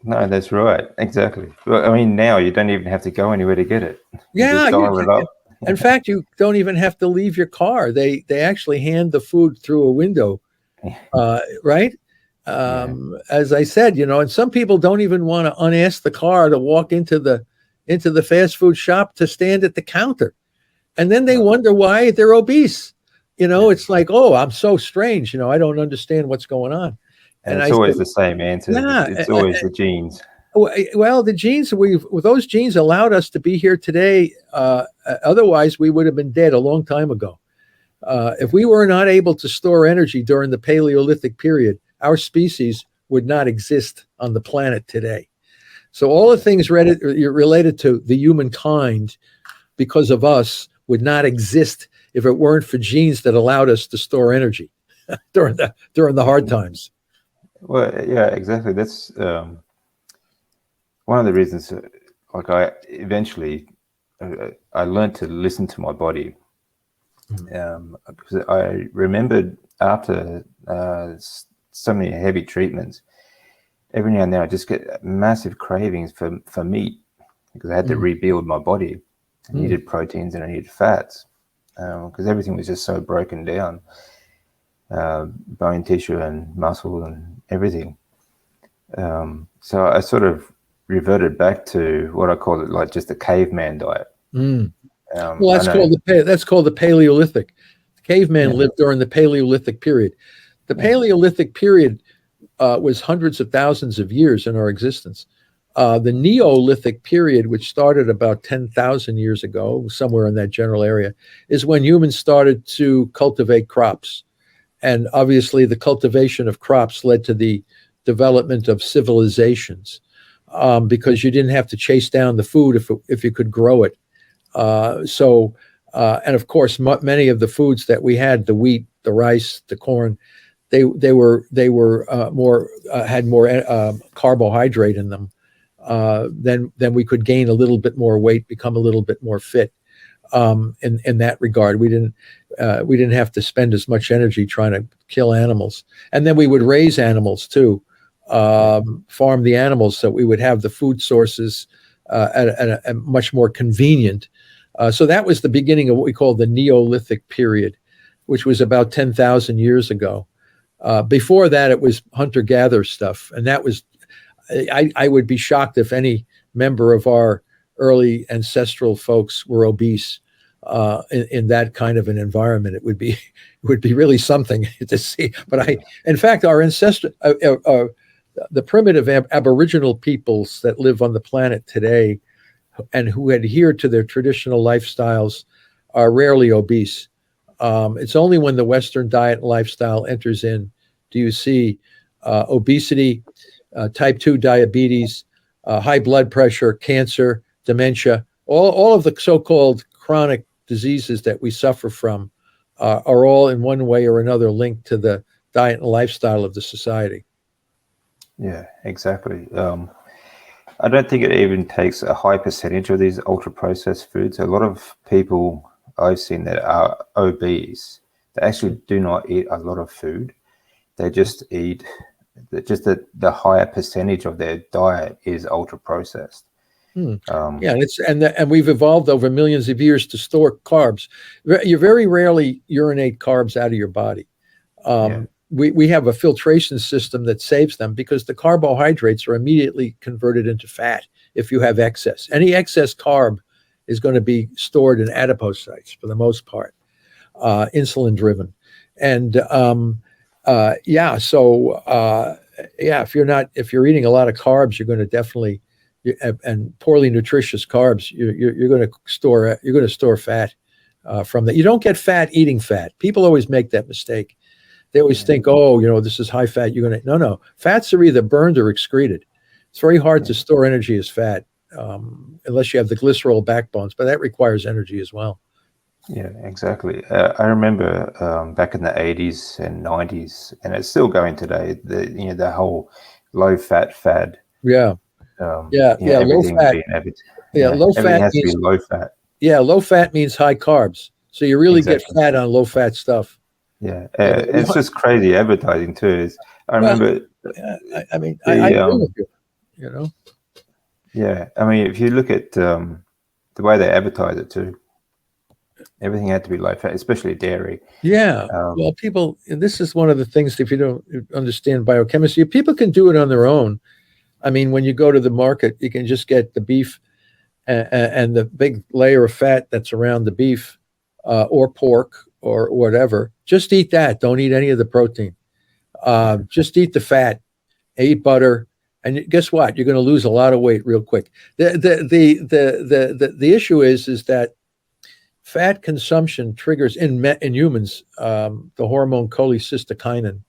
No, that's right. Exactly. Well, I mean, now you don't even have to go anywhere to get it. In fact, you don't even have to leave your car. They actually hand the food through a window, right? As I said, and some people don't even want to unask the car to walk into the fast food shop to stand at the counter. And then they wonder why they're obese. It's like, oh, I'm so strange. I don't understand what's going on. And it's always the same answer. It's always the genes. Well, the genes, those genes allowed us to be here today. Otherwise, we would have been dead a long time ago. If we were not able to store energy during the Paleolithic period, our species would not exist on the planet today. So all the things related to the humankind, because of us, would not exist if it weren't for genes that allowed us to store energy during the hard times. Well, yeah, exactly. That's one of the reasons. I eventually I learned to listen to my body, because I remembered after so many heavy treatments, every now and then I just get massive cravings for meat, because I had to rebuild my body. I needed proteins and I needed fats, because everything was just so broken down, bone tissue and muscle and everything. So I sort of reverted back to what I call it, like just a caveman diet. Well, that's called the Paleolithic. Caveman lived during the Paleolithic period. The Paleolithic period was hundreds of thousands of years in our existence. The Neolithic period, which started about 10,000 years ago, somewhere in that general area, is when humans started to cultivate crops. And obviously the cultivation of crops led to the development of civilizations, because you didn't have to chase down the food if you could grow it. And of course, many of the foods that we had, the wheat, the rice, the corn, they had more carbohydrate in them. Then we could gain a little bit more weight, become a little bit more fit. In that regard, we didn't have to spend as much energy trying to kill animals. And then we would raise animals too, farm the animals, so we would have the food sources at a much more convenient. So that was the beginning of what we call the Neolithic period, which was about 10,000 years ago. Before that, it was hunter-gatherer stuff, and that was. I would be shocked if any member of our early ancestral folks were obese in that kind of an environment. It would be really something to see. But in fact, our ancestors, the primitive Aboriginal peoples that live on the planet today, and who adhere to their traditional lifestyles, are rarely obese. It's only when the Western diet and lifestyle enters in do you see obesity, type 2 diabetes, high blood pressure, cancer, dementia. All of the so-called chronic diseases that we suffer from are all in one way or another linked to the diet and lifestyle of the society. Yeah, exactly. I don't think it even takes a high percentage of these ultra-processed foods. A lot of people I've seen that are obese, they actually do not eat a lot of food. They just eat, the higher percentage of their diet is ultra-processed. And we've evolved over millions of years to store carbs. You very rarely urinate carbs out of your body. We have a filtration system that saves them, because the carbohydrates are immediately converted into fat if you have excess. Any excess carb is going to be stored in adipocytes for the most part, insulin driven. And if you're eating a lot of carbs, you're going to definitely, and poorly nutritious carbs, you're going to store fat from that. You don't get fat eating fat. People always make that mistake. They always think, this is high fat. No. Fats are either burned or excreted. It's very hard to store energy as fat, unless you have the glycerol backbones, but that requires energy as well. Yeah, exactly. I remember back in the 80s and 90s, and it's still going today, the whole low fat fad. Low fat. Low fat has to be low fat. Yeah, low fat means high carbs. So you really get fat on low fat stuff. Yeah, it's just crazy advertising too. I remember. I agree with you. Yeah, I mean, if you look at the way they advertise it too, everything had to be low fat, especially dairy. Yeah. Well, people, this is one of the things, if you don't understand biochemistry, people can do it on their own. I mean, when you go to the market, you can just get the beef and the big layer of fat that's around the beef, or pork or whatever. Just eat that. Don't eat any of the protein. Just eat the fat. Eat butter. And guess what? You're going to lose a lot of weight real quick. The issue is that fat consumption triggers in humans the hormone cholecystokinin,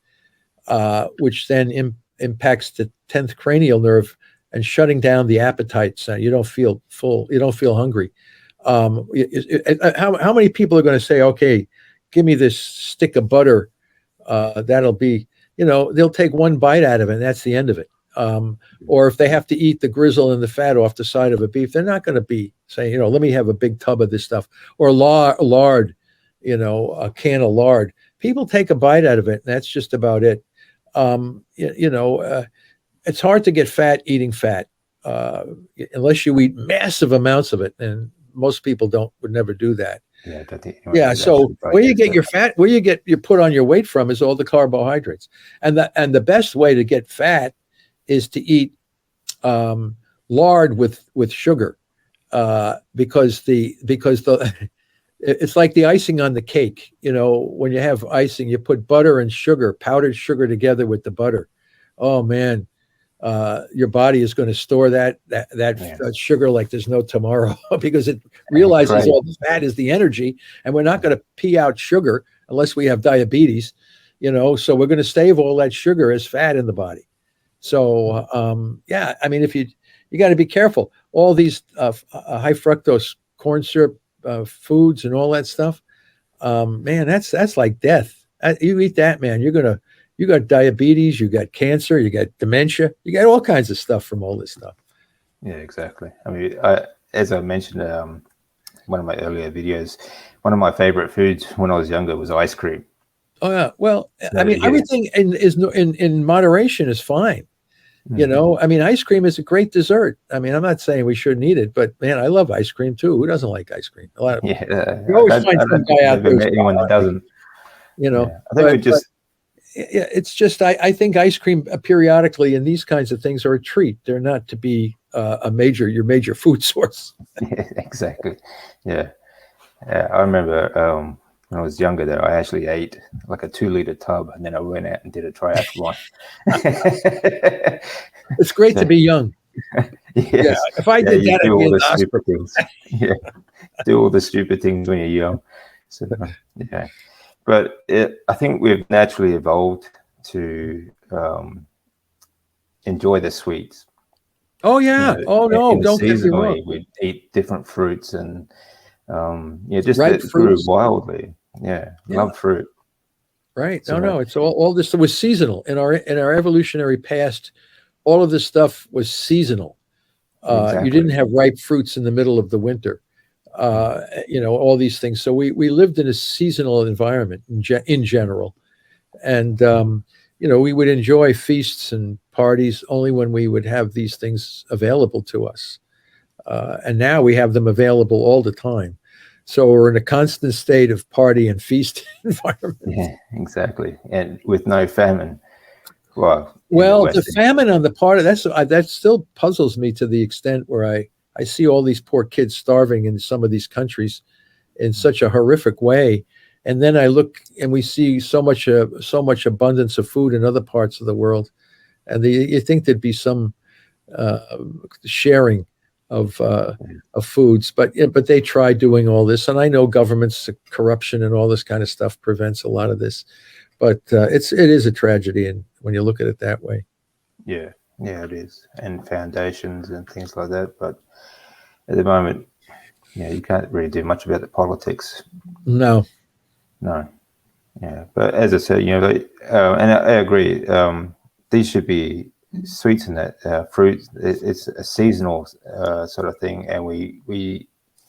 which then impacts the 10th cranial nerve and shutting down the appetite. So you don't feel full. You don't feel hungry. How many people are going to say, okay, give me this stick of butter. That'll be, they'll take one bite out of it and that's the end of it. Or if they have to eat the grizzle and the fat off the side of a beef, they're not going to be saying, let me have a big tub of this stuff. Or lard, a can of lard. People take a bite out of it and that's just about it. It's hard to get fat eating fat unless you eat massive amounts of it. And most people would never do that. So where you get your fat, where you get your put on your weight from is all the carbohydrates. And the best way to get fat is to eat lard with sugar, because the it's like the icing on the cake. You know, when you have icing, you put butter and sugar, powdered sugar, together with the butter. Oh man, your body is going to store that sugar like there's no tomorrow, because it realizes all the fat is the energy, and we're not going to pee out sugar unless we have diabetes. You know, so we're going to save all that sugar as fat in the body. So yeah, I mean, if you got to be careful. All these high fructose corn syrup foods and all that stuff, man, that's like death. You eat that, man, you got diabetes, you got cancer, you got dementia, you got all kinds of stuff from all this stuff. Yeah, exactly. I mean, as I mentioned, one of my earlier videos, one of my favorite foods when I was younger was ice cream. Oh yeah, well, I mean, everything in moderation is fine. You know, I mean, ice cream is a great dessert. I mean, I'm not saying we shouldn't eat it, but man, I love ice cream too. Who doesn't like ice cream? A lot of you always find some guy out there. Anyone that doesn't. You know, I think it's just I think ice cream periodically and these kinds of things are a treat. They're not to be your major food source. Yeah, exactly. Yeah. I remember when I was younger there, I actually ate like a 2-liter tub, and then I went out and did a triathlon. It's great to be young. Yes. Yeah, if I did that, do I'd be all in the the stupid things. Yeah, do all the stupid things when you're young. So yeah, but I think we've naturally evolved to enjoy the sweets. Oh yeah. You know, oh no, don't get me wrong. We'd eat different fruits and just Ripe it grew fruits. wildly. Yeah, love fruit. Right. So, No, it's all this was seasonal in our evolutionary past. All of this stuff was seasonal. Exactly. You didn't have ripe fruits in the middle of the winter. You know, all these things. So we lived in a seasonal environment in general, and you know, we would enjoy feasts and parties only when we would have these things available to us. And now we have them available all the time. So we're in a constant state of party and feast environment. Yeah, exactly. And with no famine. Well, the famine on the part of that still puzzles me to the extent where I see all these poor kids starving in some of these countries in such a horrific way. And then I look and we see so much abundance of food in other parts of the world. And you think there'd be some sharing of foods, but they try doing all this, and I know governments, corruption, and all this kind of stuff prevents a lot of this, but it is a tragedy, and when you look at it that way. Yeah, it is, and foundations and things like that. But at the moment, you can't really do much about the politics. No. Yeah, but as I said, and I agree. These should be sweets in that fruit. It's a seasonal sort of thing, and we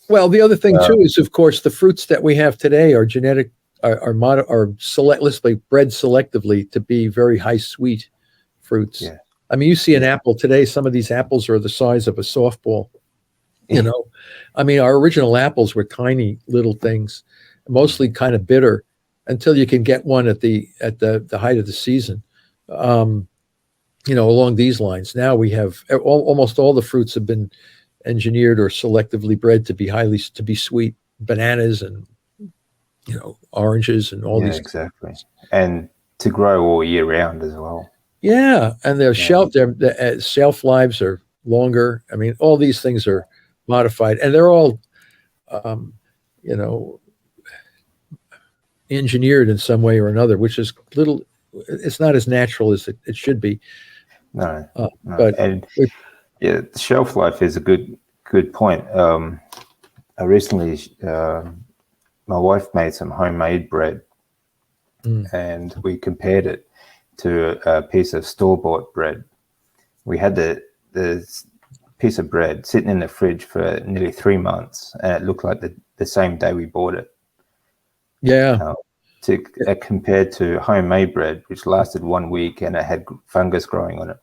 well, the other thing too is, of course, the fruits that we have today are bred selectively to be very high sweet fruits. Yeah. I mean, you see an apple today, some of these apples are the size of a softball. You know, I mean, our original apples were tiny little things, mostly kind of bitter, until you can get one at the height of the season. You know, along these lines. Now we have almost all the fruits have been engineered or selectively bred to be sweet. Bananas and, you know, oranges and all these. Exactly. And to grow all year round as well. Yeah, and their shelf lives are longer. I mean, all these things are modified, and they're all, you know, engineered in some way or another, which is it's not as natural as it should be. No. But the shelf life is a good point. I recently, my wife made some homemade bread, and we compared it to a piece of store-bought bread. We had the piece of bread sitting in the fridge for nearly 3 months, and it looked like the same day we bought it. Yeah. Compared to homemade bread, which lasted 1 week and it had fungus growing on it.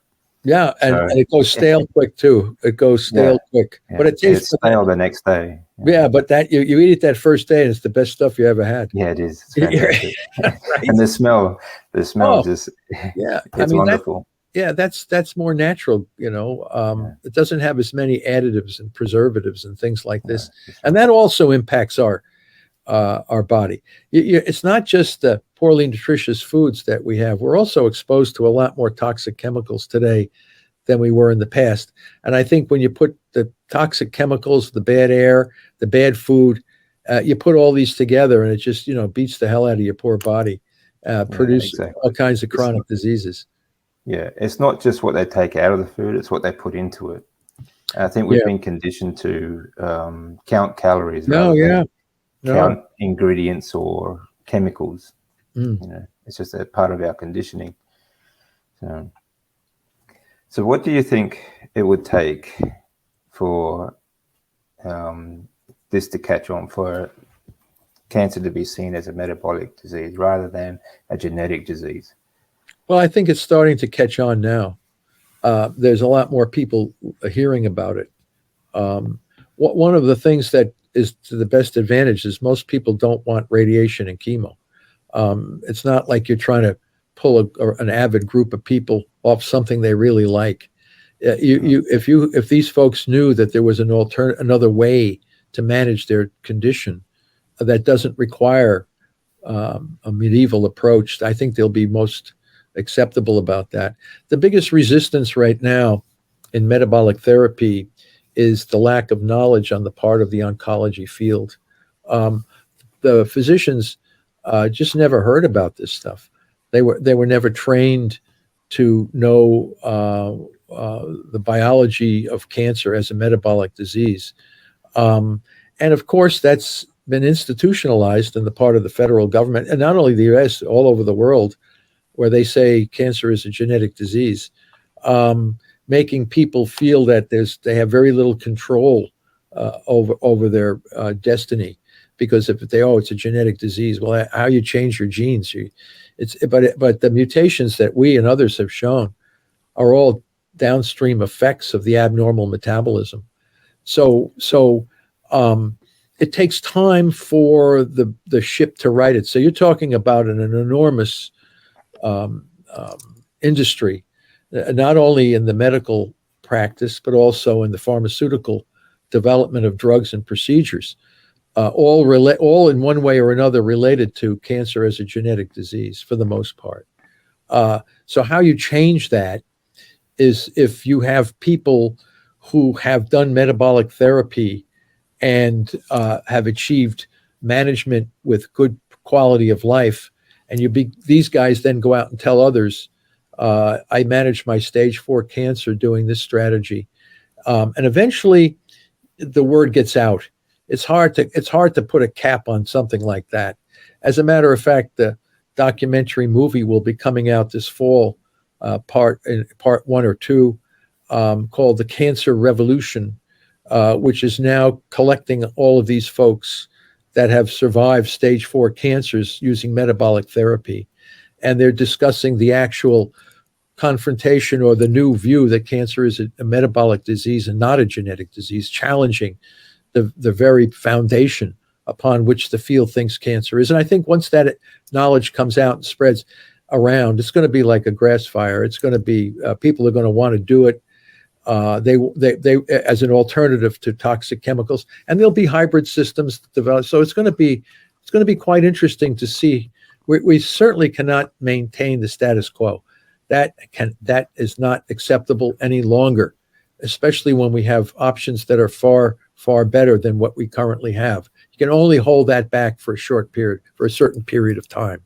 Yeah, and it goes stale quick too. It goes stale quick, but it tastes stale the next day. Yeah, but that you eat it that first day, and it's the best stuff you ever had. Yeah, it is. It's fantastic. Right. And the smell just it's wonderful. Yeah, that's more natural, It doesn't have as many additives and preservatives and things like this. And that also impacts our body. It's not just the poorly nutritious foods that we have. We're also exposed to a lot more toxic chemicals today than we were in the past. And I think when you put the toxic chemicals, the bad air, the bad food, you put all these together, and it just, beats the hell out of your poor body, produce all kinds of chronic diseases. Yeah, it's not just what they take out of the food, it's what they put into it. And I think we've been conditioned to count calories rather than count ingredients or chemicals. It's just a part of our conditioning. So what do you think it would take for this to catch on, for cancer to be seen as a metabolic disease rather than a genetic disease? Well, I think it's starting to catch on now. There's a lot more people hearing about it. One of the things that is to the best advantage is most people don't want radiation and chemo. It's not like you're trying to pull an avid group of people off something they really like. If these folks knew that there was another way to manage their condition that doesn't require a medieval approach, I think they'll be most acceptable about that. The biggest resistance right now in metabolic therapy is the lack of knowledge on the part of the oncology field. The physicians just never heard about this stuff. They were never trained to know the biology of cancer as a metabolic disease. And of course, that's been institutionalized in the part of the federal government, and not only the US, all over the world, where they say cancer is a genetic disease, making people feel that they have very little control over their destiny, because if it's a genetic disease, well, how you change your genes, but the mutations that we and others have shown are all downstream effects of the abnormal metabolism. So it takes time for the ship to right it. So you're talking about an enormous industry, not only in the medical practice, but also in the pharmaceutical development of drugs and procedures, all in one way or another related to cancer as a genetic disease for the most part. So how you change that is if you have people who have done metabolic therapy and have achieved management with good quality of life, and these guys then go out and tell others, I managed my stage 4 cancer doing this strategy. And eventually the word gets out. It's hard to put a cap on something like that. As a matter of fact, the documentary movie will be coming out this fall, part 1 or 2, called The Cancer Revolution, which is now collecting all of these folks that have survived stage 4 cancers using metabolic therapy. And they're discussing the actual confrontation or the new view that cancer is a metabolic disease and not a genetic disease, challenging the very foundation upon which the field thinks cancer is. And I think once that knowledge comes out and spreads around, it's going to be like a grass fire. It's going to be, people are going to want to do it. They as an alternative to toxic chemicals, and there'll be hybrid systems developed. So it's going to be quite interesting to see. We certainly cannot maintain the status quo. That is not acceptable any longer, especially when we have options that are far, far better than what we currently have. You can only hold that back for a certain period of time.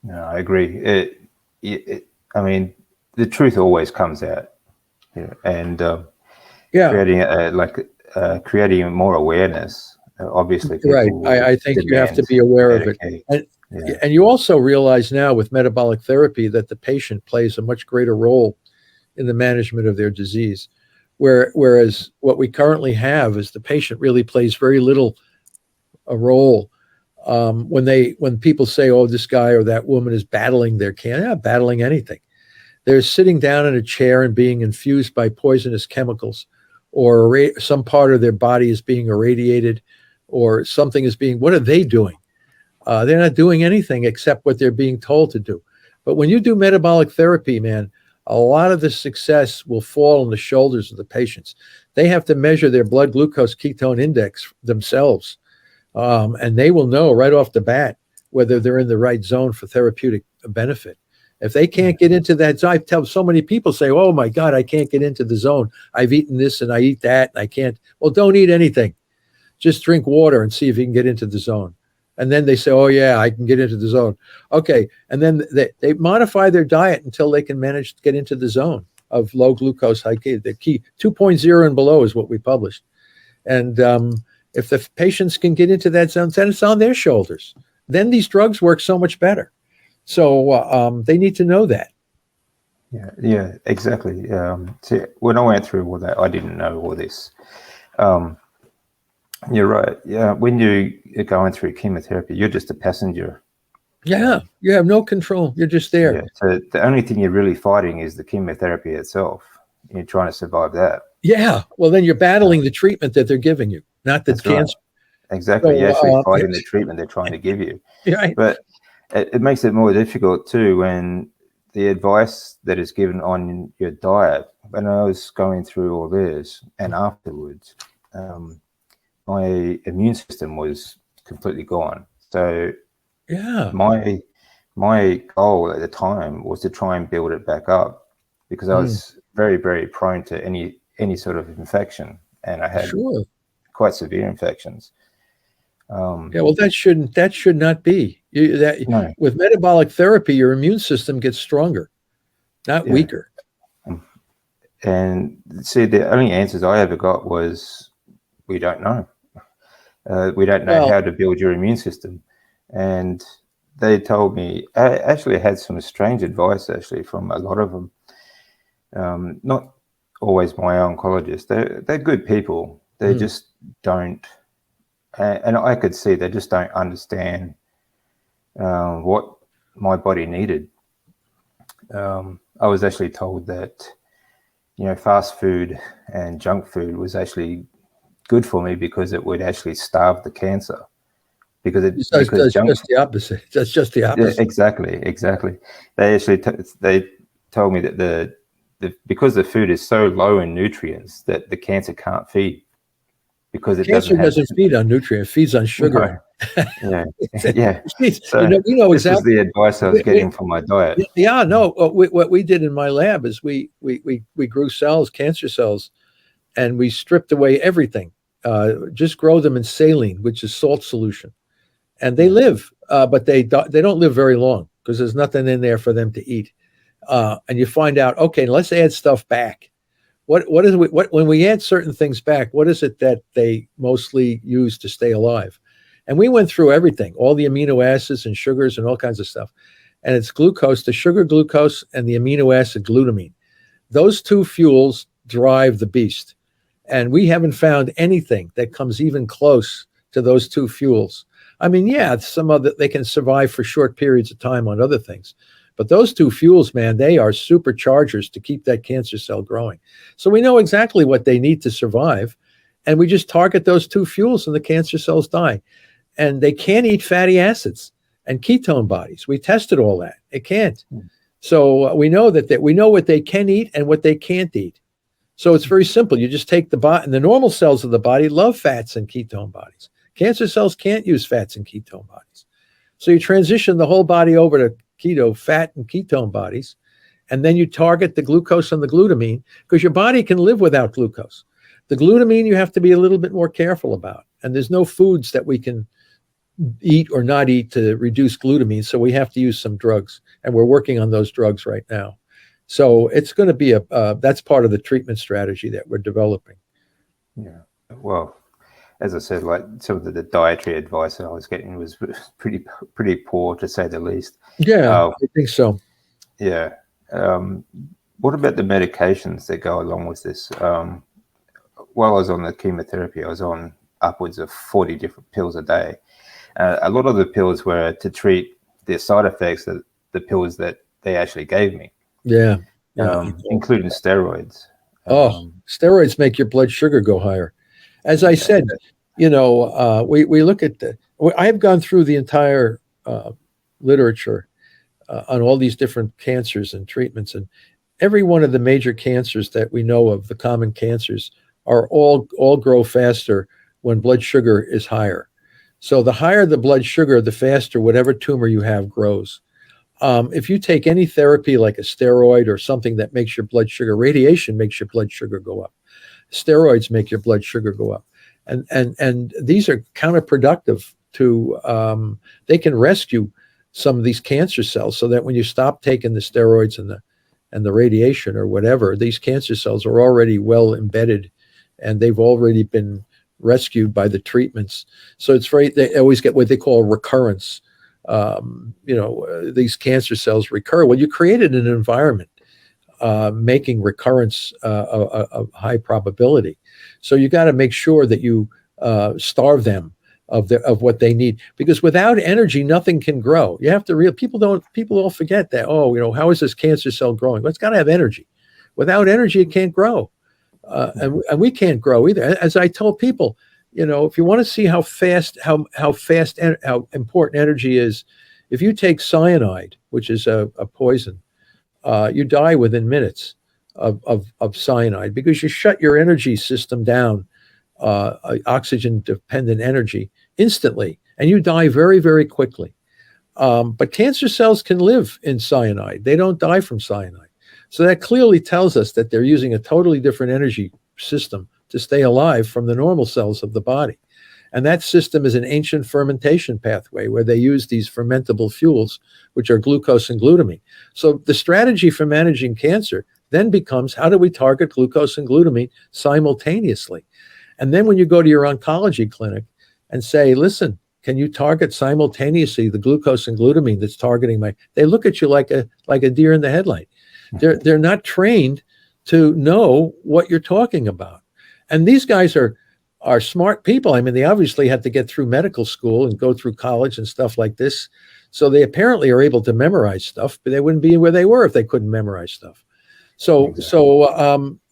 No, I agree. I mean, the truth always comes out. And creating more awareness, obviously. Right. I think you have to be aware of it. And you also realize now with metabolic therapy that the patient plays a much greater role in the management of their disease. Whereas what we currently have is the patient really plays very little a role. When people say, oh, this guy or that woman is battling their cancer, they're not battling anything. They're sitting down in a chair and being infused by poisonous chemicals, or some part of their body is being irradiated, or something is being, what are they doing? They're not doing anything except what they're being told to do. But when you do metabolic therapy, man, a lot of the success will fall on the shoulders of the patients. They have to measure their blood glucose ketone index themselves, and they will know right off the bat whether they're in the right zone for therapeutic benefit. If they can't get into that zone, I tell so many people say, oh my God, I can't get into the zone. I've eaten this and I eat that and I can't. Well, don't eat anything. Just drink water and see if you can get into the zone. And then they say, oh yeah, I can get into the zone. Okay. And then they modify their diet until they can manage to get into the zone of low glucose, high keto. The key 2.0 and below is what we published. And if the patients can get into that zone, then it's on their shoulders. Then these drugs work so much better. So they need to know that. Yeah, exactly. See, when I went through all that, I didn't know all this. You're right. Yeah, when you're going through chemotherapy, you're just a passenger. Yeah, you have no control. You're just there. Yeah, so the only thing you're really fighting is the chemotherapy itself. You're trying to survive that. Yeah. Well, then you're battling the treatment that they're giving you, not the cancer. Right. Exactly. You're actually fighting yes. the treatment they're trying to give you. Right. But it makes it more difficult too when the advice that is given on your diet. When I was going through all this and afterwards, my immune system was completely gone. So yeah, my goal at the time was to try and build it back up because I was very, very prone to any sort of infection, and I had quite severe infections. Yeah, well, that should not be. No. With metabolic therapy, your immune system gets stronger, not weaker. And see, the only answers I ever got was, we don't know. We don't know how to build your immune system. And they told me, I actually had some strange advice actually from a lot of them. Not always my oncologists. They're good people. They just don't. And I could see they just don't understand what my body needed. I was actually told that, fast food and junk food was actually good for me because it would actually starve the cancer. Because that's just the opposite. That's just the opposite. Yeah, exactly. They actually they told me that because the food is so low in nutrients that the cancer can't feed. Because cancer doesn't feed on nutrients, it feeds on sugar. No. Yeah. So this was the advice I was getting from my diet. Yeah, no. What we did in my lab is we grew cells, cancer cells, and we stripped away everything. Just grow them in saline, which is salt solution, and they live, but they don't live very long because there's nothing in there for them to eat. And you find out, okay, let's add stuff back. When we add certain things back, what is it that they mostly use to stay alive? And we went through everything, all the amino acids and sugars and all kinds of stuff. And it's glucose, the sugar glucose and the amino acid glutamine. Those two fuels drive the beast. And we haven't found anything that comes even close to those two fuels. I mean, yeah, they can survive for short periods of time on other things. But those two fuels, man, they are superchargers to keep that cancer cell growing. So we know exactly what they need to survive. And we just target those two fuels and the cancer cells die. And they can't eat fatty acids and ketone bodies. We tested all that. It can't. So we know we know what they can eat and what they can't eat. So it's very simple. You just take and the normal cells of the body love fats and ketone bodies. Cancer cells can't use fats and ketone bodies. So you transition the whole body over to keto, fat and ketone bodies, and then you target the glucose and the glutamine because your body can live without glucose. The glutamine you have to be a little bit more careful about, and there's no foods that we can eat or not eat to reduce glutamine, so we have to use some drugs, and we're working on those drugs right now. So it's going to be that's part of the treatment strategy that we're developing. Yeah, well, as I said, like some of the dietary advice that I was getting was pretty poor, to say the least. Yeah, I think so. Yeah. What about the medications that go along with this? While I was on the chemotherapy, I was on upwards of 40 different pills a day. A lot of the pills were to treat the side effects that the pills that they actually gave me. Yeah. Including steroids. Steroids make your blood sugar go higher. As I said, we look at I've gone through the entire literature on all these different cancers and treatments, every one of the major cancers that we know of, the common cancers, are all grow faster when blood sugar is higher. So the higher the blood sugar, the faster whatever tumor you have grows. If you take any therapy like a steroid or something that makes your blood sugar, radiation makes your blood sugar go up. Steroids make your blood sugar go up. And these are counterproductive to, they can rescue some of these cancer cells so that when you stop taking the steroids and the radiation or whatever, these cancer cells are already well embedded and they've already been rescued by the treatments. So they always get what they call recurrence. These cancer cells recur. Well, you created an environment making recurrence a high probability. So you got to make sure that you starve them of what they need, because without energy, nothing can grow. You have to people all forget that. How is this cancer cell growing? Well, it's got to have energy. Without energy, it can't grow, and we can't grow either. As I told people, if you want to see how important energy is, if you take cyanide, which is a poison, you die within minutes of cyanide, because you shut your energy system down, oxygen-dependent energy, instantly, and you die very, very quickly. But cancer cells can live in cyanide. They don't die from cyanide. So that clearly tells us that they're using a totally different energy system to stay alive from the normal cells of the body. And that system is an ancient fermentation pathway where they use these fermentable fuels, which are glucose and glutamine. So the strategy for managing cancer then becomes, how do we target glucose and glutamine simultaneously? And then when you go to your oncology clinic and say, listen, can you target simultaneously the glucose and glutamine that's targeting they look at you like a deer in the headlight. They're not trained to know what you're talking about. And these guys are smart people. I mean, they obviously had to get through medical school and go through college and stuff like this. So they apparently are able to memorize stuff, but they wouldn't be where they were if they couldn't memorize stuff. So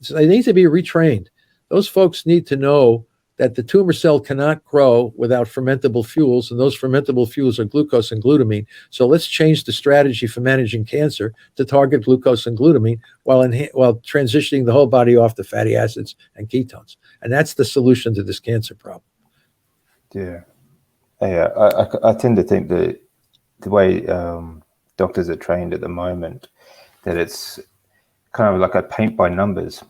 they need to be retrained. Those folks need to know that the tumor cell cannot grow without fermentable fuels, and those fermentable fuels are glucose and glutamine. So let's change the strategy for managing cancer to target glucose and glutamine while transitioning the whole body off to fatty acids and ketones. And that's the solution to this cancer problem. Yeah. I tend to think that the way doctors are trained at the moment, that it's kind of like a paint by numbers.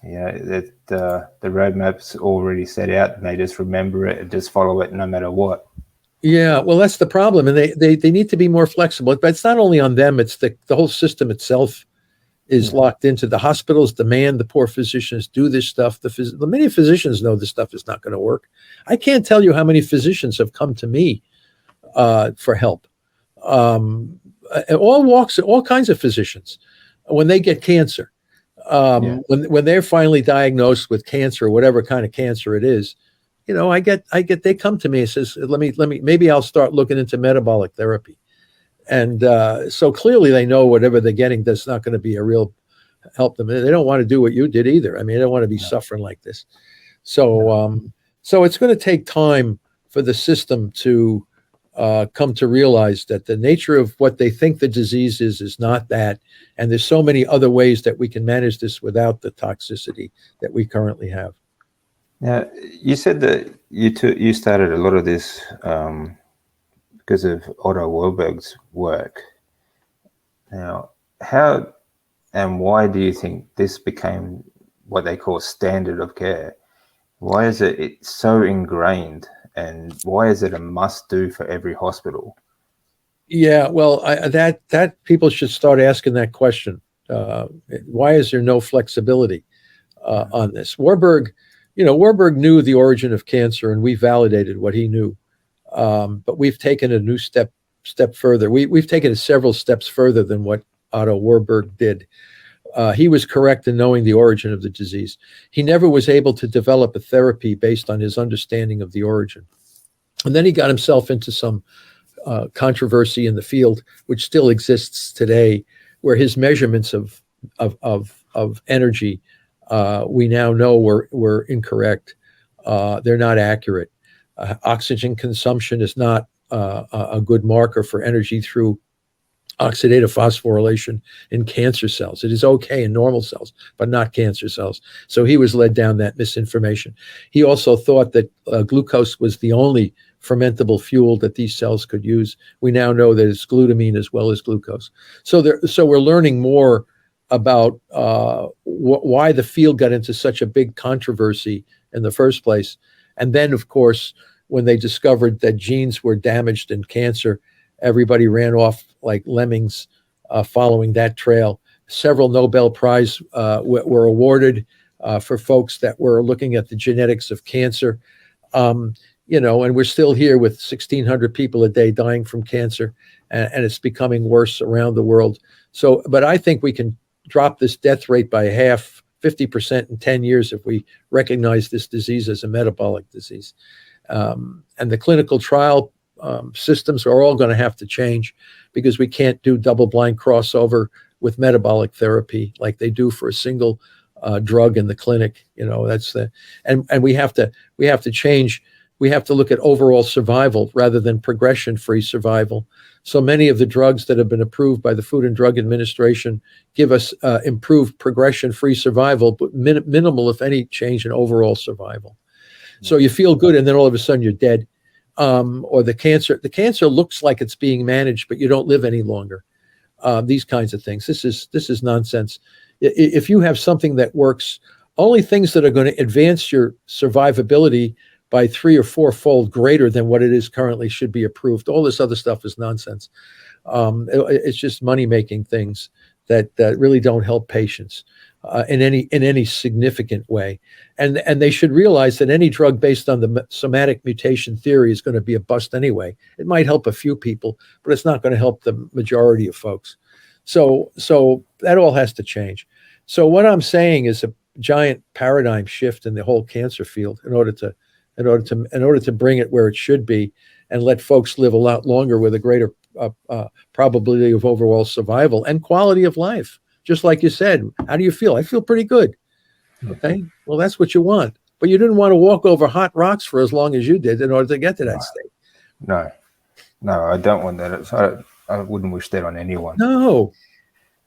That the roadmap's already set out, and they just remember it and just follow it no matter what. Yeah, well, that's the problem, and they need to be more flexible. But it's not only on them; it's the whole system itself is locked into. The hospitals demand the poor physicians do this stuff. Many physicians know this stuff is not going to work. I can't tell you how many physicians have come to me for help. All walks, all kinds of physicians, when they get cancer. When they're finally diagnosed with cancer, or whatever kind of cancer it is, they come to me and says, maybe I'll start looking into metabolic therapy. And so clearly they know whatever they're getting, that's not going to be a real help them. They don't want to do what you did either. I mean, they don't want to be suffering like this. So, so it's going to take time for the system to come to realize that the nature of what they think the disease is not that. And there's so many other ways that we can manage this without the toxicity that we currently have. Now, you said that you started a lot of this because of Otto Warburg's work. Now, how and why do you think this became what they call standard of care? Why is it so ingrained? And why is it a must-do for every hospital? Yeah, well, that people should start asking that question. Why is there no flexibility on this? Warburg knew the origin of cancer, and we validated what he knew. But we've taken a new step further. We've taken it several steps further than what Otto Warburg did. He was correct in knowing the origin of the disease. He never was able to develop a therapy based on his understanding of the origin. And then he got himself into some controversy in the field, which still exists today, where his measurements of energy we now know were incorrect. They're not accurate. Oxygen consumption is not a good marker for energy through oxidative phosphorylation in cancer cells. It is okay in normal cells, but not cancer cells. So he was led down that misinformation. He also thought that glucose was the only fermentable fuel that these cells could use. We now know that it's glutamine as well as glucose. So we're learning more about why the field got into such a big controversy in the first place. And then, of course, when they discovered that genes were damaged in cancer, everybody ran off like lemmings following that trail. Several Nobel Prize were awarded for folks that were looking at the genetics of cancer. And we're still here with 1,600 people a day dying from cancer, and it's becoming worse around the world. So, but I think we can drop this death rate by half, 50% in 10 years if we recognize this disease as a metabolic disease. And the clinical trial systems are all going to have to change, because we can't do double-blind crossover with metabolic therapy like they do for a single drug in the clinic. And we have to change. We have to look at overall survival rather than progression-free survival. So many of the drugs that have been approved by the Food and Drug Administration give us improved progression-free survival, but minimal, if any, change in overall survival. So you feel good, and then all of a sudden you're dead. Or the cancer looks like it's being managed, but you don't live any longer. These kinds of things. This is nonsense. If you have something that works, only things that are going to advance your survivability by 3 or 4-fold greater than what it is currently should be approved. All this other stuff is nonsense. It's just money-making things that really don't help patients in any significant way. And they should realize that any drug based on the somatic mutation theory is going to be a bust anyway. It might help a few people, but it's not going to help the majority of folks. So that all has to change. So what I'm saying is a giant paradigm shift in the whole cancer field in order to bring it where it should be and let folks live a lot longer with a greater probability of overall survival and quality of life. Just like you said, how do you feel? I feel pretty good. Okay, well, that's what you want. But you didn't want to walk over hot rocks for as long as you did in order to get to that state. No, I don't want that. I wouldn't wish that on anyone. No.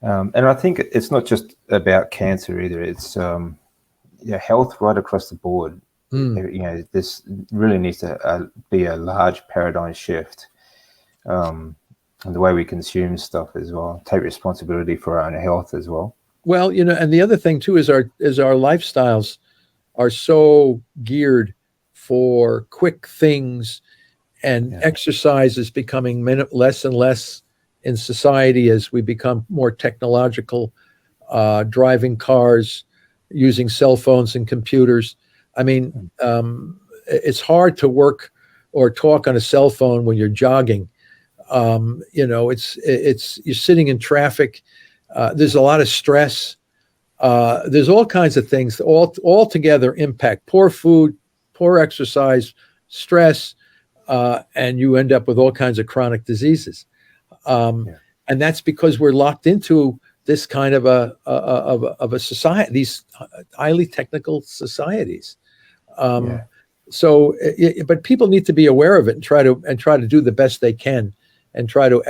And I think it's not just about cancer either. It's health right across the board. This really needs to be a large paradigm shift. And the way we consume stuff as well, take responsibility for our own health as well. Well, and the other thing too is our lifestyles are so geared for quick things, and exercise is becoming less and less in society as we become more technological, driving cars, using cell phones and computers. I mean, it's hard to work or talk on a cell phone when you're jogging. It's you're sitting in traffic. There's a lot of stress. There's all kinds of things all together impact poor food, poor exercise, stress, and you end up with all kinds of chronic diseases. And that's because we're locked into this kind of a society, these highly technical societies. But people need to be aware of it and try to do the best they can, and try to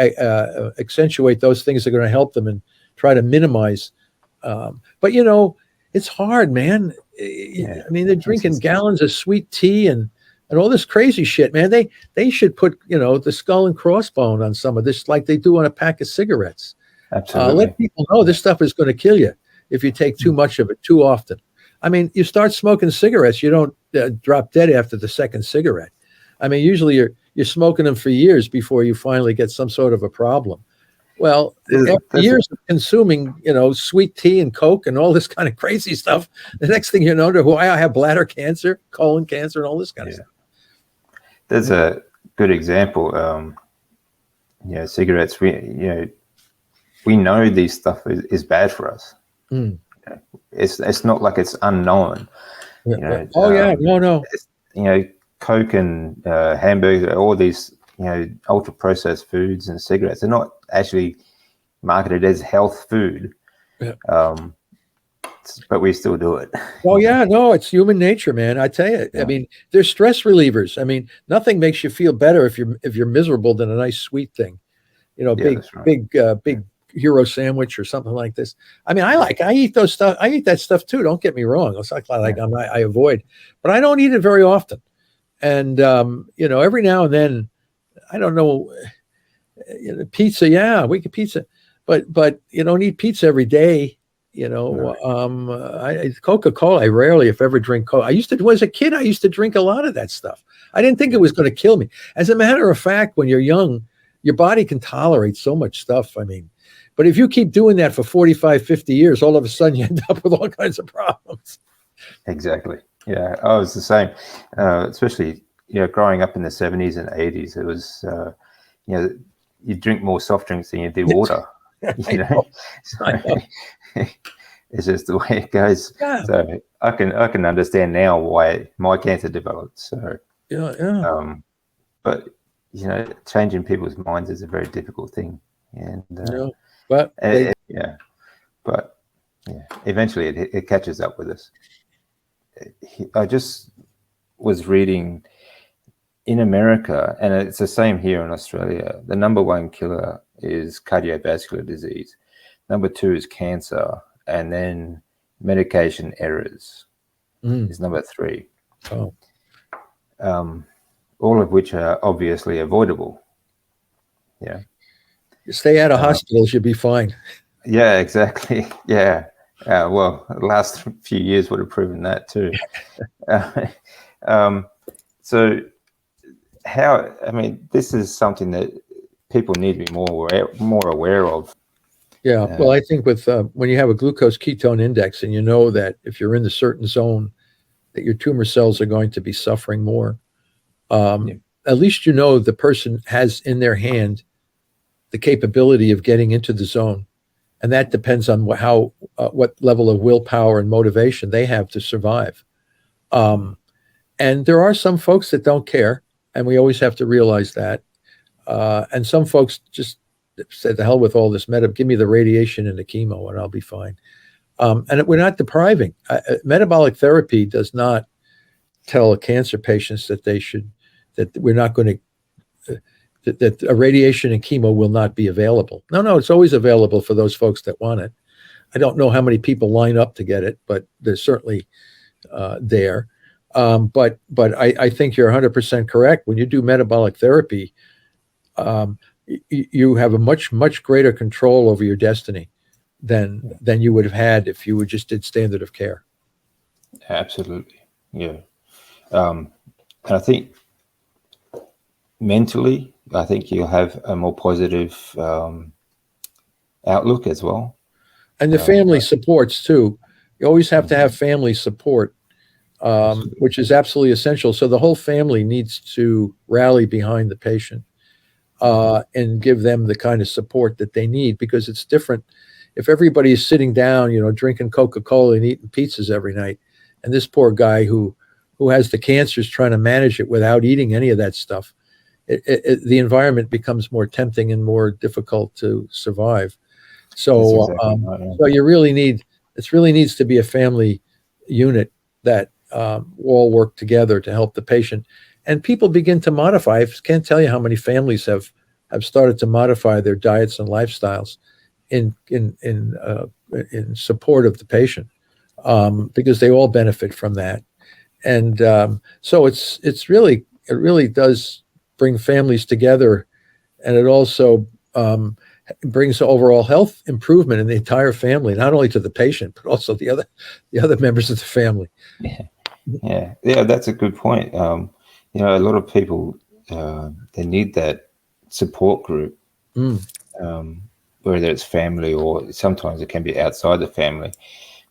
accentuate those things that are going to help them and try to minimize. But it's hard, man. I mean, they're drinking gallons of sweet tea and all this crazy shit, man. They should put the skull and crossbone on some of this, like they do on a pack of cigarettes. Absolutely. Let people know this stuff is going to kill you if you take too much of it too often. I mean, you start smoking cigarettes, you don't drop dead after the second cigarette. I mean, usually you're smoking them for years before you finally get some sort of a problem. Well, after years of consuming, sweet tea and Coke and all this kind of crazy stuff, the next thing you know, I have bladder cancer, colon cancer, and all this kind of stuff. There's a good example. Cigarettes. We know these stuff is bad for us. It's not like it's unknown. No. Coke and hamburgers, all these ultra processed foods and cigarettes, they're not actually marketed as health food. But we still do it. Oh yeah, no, it's human nature, man. I tell you. I mean, they're stress relievers. I mean, nothing makes you feel better if you're miserable than a nice sweet thing. big, that's right. big hero sandwich or something like this. I mean, I eat those stuff. I eat that stuff too. Don't get me wrong. It's like I avoid, but I don't eat it very often. And, every now and then, I don't know, pizza. Yeah, we get pizza, but you don't eat pizza every day. Coca-Cola, I rarely, if ever, drink Coke. As a kid, I used to drink a lot of that stuff. I didn't think it was going to kill me. As a matter of fact, when you're young, your body can tolerate so much stuff. I mean, but if you keep doing that for 45, 50 years, all of a sudden you end up with all kinds of problems. Exactly. Yeah, I was the same, especially, growing up in the 70s and 80s, it was, you drink more soft drinks than you do water. So it's just the way it goes. Yeah. So I can understand now why my cancer developed. So but changing people's minds is a very difficult thing, and eventually it catches up with us. I just was reading in America, and it's the same here in Australia, the number one killer is cardiovascular disease. Number two is cancer. And then medication errors is number three. Oh. All of which are obviously avoidable. Yeah. You stay out of hospitals, you'll be fine. Yeah, exactly. Yeah. Well, the last few years would have proven that too. So this is something that people need to be more aware of. Yeah. Well, I think with when you have a glucose ketone index and you know that if you're in the certain zone that your tumor cells are going to be suffering more, at least the person has in their hand the capability of getting into the zone. And that depends on what level of willpower and motivation they have to survive. And there are some folks that don't care, and we always have to realize that. And some folks just said, the hell with all this give me the radiation and the chemo and I'll be fine. And we're not depriving. Metabolic therapy does not tell cancer patients that we're not going to, that a radiation and chemo will not be available. No, it's always available for those folks that want it. I don't know how many people line up to get it, but they're certainly there. But I think you're 100% correct. When you do metabolic therapy, you have a much, much greater control over your destiny than you would have had if you just did standard of care. Absolutely. Yeah. And I think mentally, you'll have a more positive outlook as well. And the family supports too. You always have to have family support, which is absolutely essential. So the whole family needs to rally behind the patient. And give them the kind of support that they need, because it's different. If everybody is sitting down, drinking Coca-Cola and eating pizzas every night, and this poor guy who has the cancer is trying to manage it without eating any of that stuff, the environment becomes more tempting and more difficult to survive. So, so it really needs to be a family unit that all work together to help the patient. And people begin to modify. I can't tell you how many families have started to modify their diets and lifestyles in support of the patient, because they all benefit from that. And so it really does bring families together, and it also brings overall health improvement in the entire family, not only to the patient but also the other members of the family. Yeah, that's a good point. A lot of people, they need that support group, whether it's family or sometimes it can be outside the family.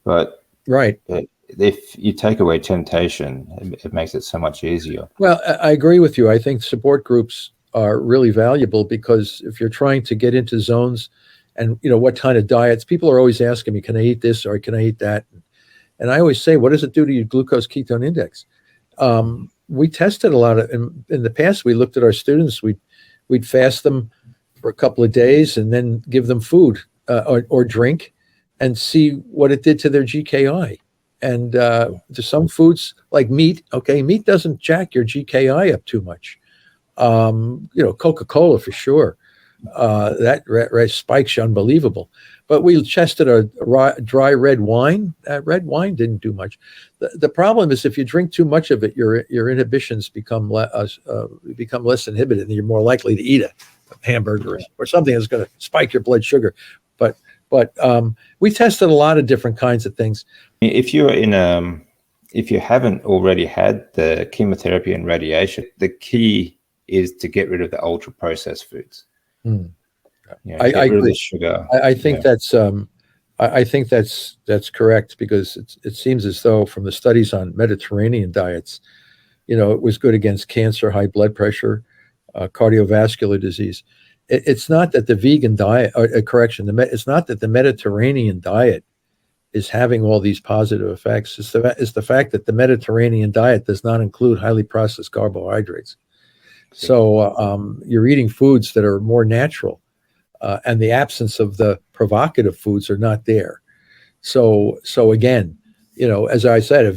But right, if you take away temptation, it makes it so much easier. Well, I agree with you. I think support groups are really valuable, because if you're trying to get into zones and, what kind of diets, people are always asking me, can I eat this or can I eat that? And I always say, what does it do to your glucose ketone index? We tested a lot in the past. We looked at our students. We'd fast them for a couple of days and then give them food or drink and see what it did to their GKI. And to some foods like meat, meat doesn't jack your GKI up too much. Coca-Cola for sure. that spikes you unbelievable. But we tested a dry red wine. Red wine didn't do much. The problem is if you drink too much of it, your inhibitions become less inhibited, and you're more likely to eat a hamburger or something that's going to spike your blood sugar. But we tested a lot of different kinds of things. If you're if you haven't already had the chemotherapy and radiation, the key is to get rid of the ultra processed foods. I agree. Sugar. I think that's I think that's correct, because it seems as though from the studies on Mediterranean diets, it was good against cancer, high blood pressure, cardiovascular disease. It's not that the vegan diet, it's not that the Mediterranean diet is having all these positive effects. It's the fact that the Mediterranean diet does not include highly processed carbohydrates. So you're eating foods that are more natural, and the absence of the provocative foods are not there. So again, as I said, a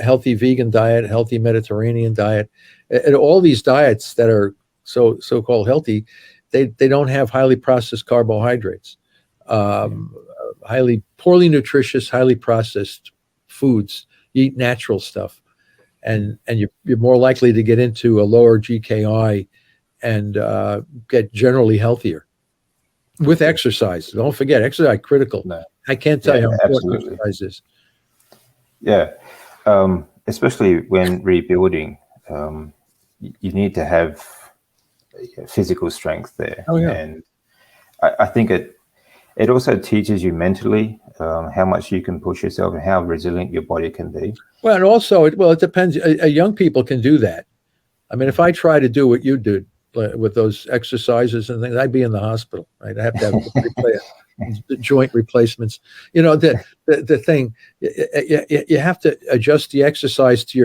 healthy vegan diet, healthy Mediterranean diet, and all these diets that are so-called healthy, they don't have highly processed carbohydrates. Poorly nutritious, highly processed foods. You eat natural stuff, and you're more likely to get into a lower GKI and get generally healthier with exercise. Don't forget, exercise is critical. No. I can't tell you how important exercise is. Yeah, especially when rebuilding, you need to have physical strength there. Oh, yeah. And I think it also teaches you mentally how much you can push yourself and how resilient your body can be. Well, and also, it depends. Young people can do that. I mean, if I try to do what you did with those exercises and things, I'd be in the hospital. Right? I have to have joint replacements. The thing, you have to adjust the exercise to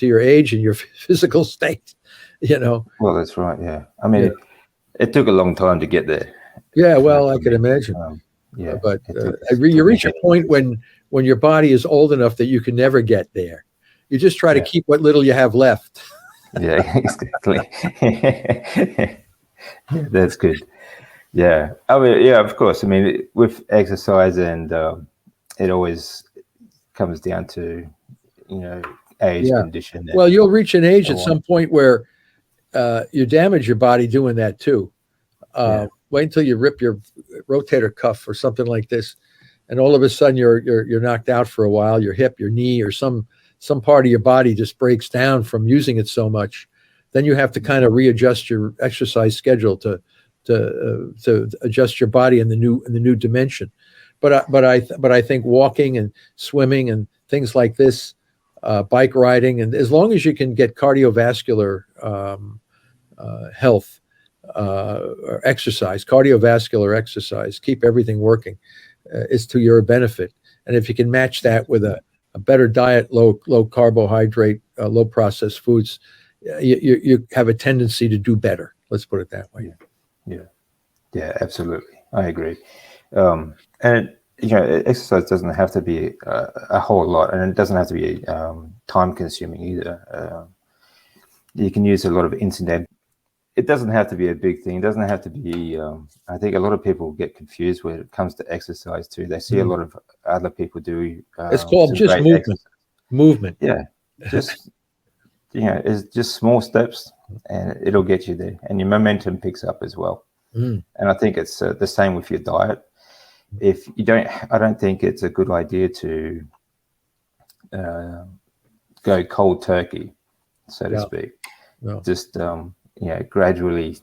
your age and your physical state. Well, that's right. Yeah. I mean, it took a long time to get there. Yeah. Well, I can imagine. But you reach a point when your body is old enough that you can never get there. You just try to keep what little you have left. Yeah, exactly. That's good. Yeah. I mean, yeah, of course. I mean, with exercise, and it always comes down to, age, condition. Well, you'll reach an age at some point where you damage your body doing that too. Wait until you rip your rotator cuff or something like this, and all of a sudden you're knocked out for a while. Your hip, your knee, or some part of your body just breaks down from using it so much. Then you have to kind of readjust your exercise schedule to adjust your body in the new dimension. But I think walking and swimming and things like this, bike riding, and as long as you can get cardiovascular health, or exercise, cardiovascular exercise, keep everything working, is to your benefit. And if you can match that with a better diet, low carbohydrate, low processed foods, you have a tendency to do better. Let's put it that way. Yeah, absolutely. I agree. And exercise doesn't have to be a whole lot, and it doesn't have to be time consuming either. You can use a lot of incident. It doesn't have to be a big thing. It doesn't have to be, I think a lot of people get confused when it comes to exercise too. They see a lot of other people do. It's called just movement. Yeah. Just, it's just small steps, and it'll get you there, and your momentum picks up as well. And I think it's the same with your diet. If you don't, I don't think it's a good idea to go cold turkey, so to speak. No. Just, gradually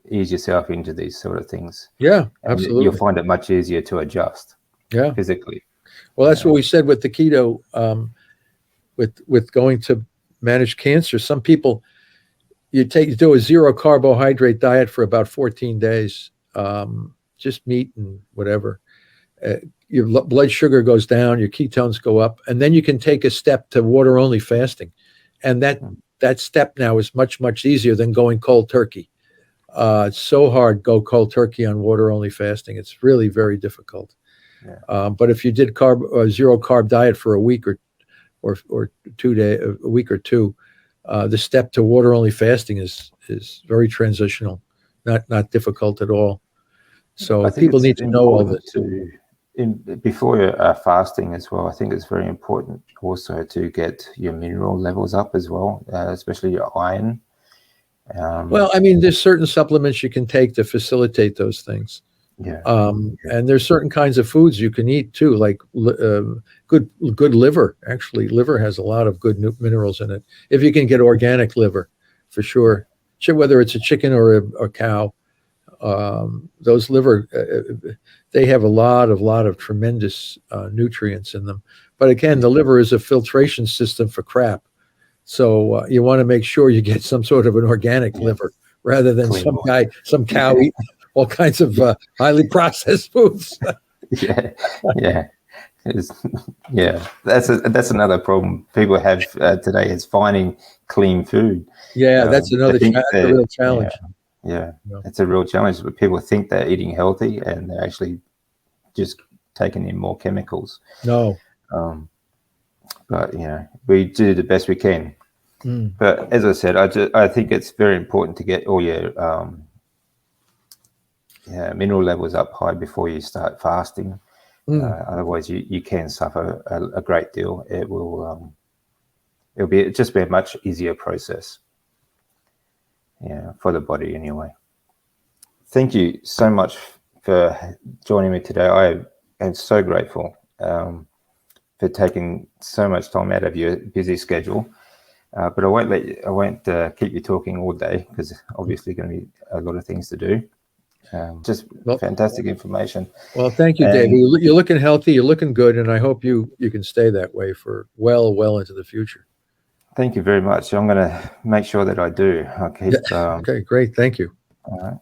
ease yourself into these sort of things. Yeah, absolutely. You'll find it much easier to adjust. Physically. Well, that's what we said with the keto, with going to manage cancer. Some people, you do a zero carbohydrate diet for about 14 days, just meat and whatever. Your blood sugar goes down, your ketones go up, and then you can take a step to water only fasting, and that step now is much, much easier than going cold turkey. It's so hard go cold turkey on water only fasting. It's really very difficult. But if you did zero carb diet for a week or 2 days, a week or two, the step to water only fasting is very transitional, not difficult at all. So I think people it's need to know all important this. Before fasting as well, I think it's very important also to get your mineral levels up as well, especially your iron. Well, I mean, there's certain supplements you can take to facilitate those things. Yeah. And there's certain kinds of foods you can eat too, like good liver. Actually, liver has a lot of good minerals in it. If you can get organic liver, for sure. Whether it's a chicken or a cow, those liver, they have a lot of tremendous nutrients in them. But again, the liver is a filtration system for crap. So you want to make sure you get some sort of an organic liver rather than some cow eating all kinds of highly processed foods. Yeah. That's another problem people have today is finding clean food. Yeah, that's another a real challenge. Yeah, it's a real challenge. But people think they're eating healthy and they're actually just taking in more chemicals. No. But we do the best we can. But as I said, I think it's very important to get all your mineral levels up high before you start fasting. Otherwise, you can suffer a great deal. It'll just be a much easier process. For the body anyway. Thank you so much for joining me today. I am so grateful for taking so much time out of your busy schedule. But I won't keep you talking all day because obviously going to be a lot of things to do. Just fantastic information. Well, thank you, David. You're looking healthy. You're looking good, and I hope you can stay that way for well into the future. Thank you very much. I'm going to make sure that I do. I'll keep. Okay, great. Thank you. All right.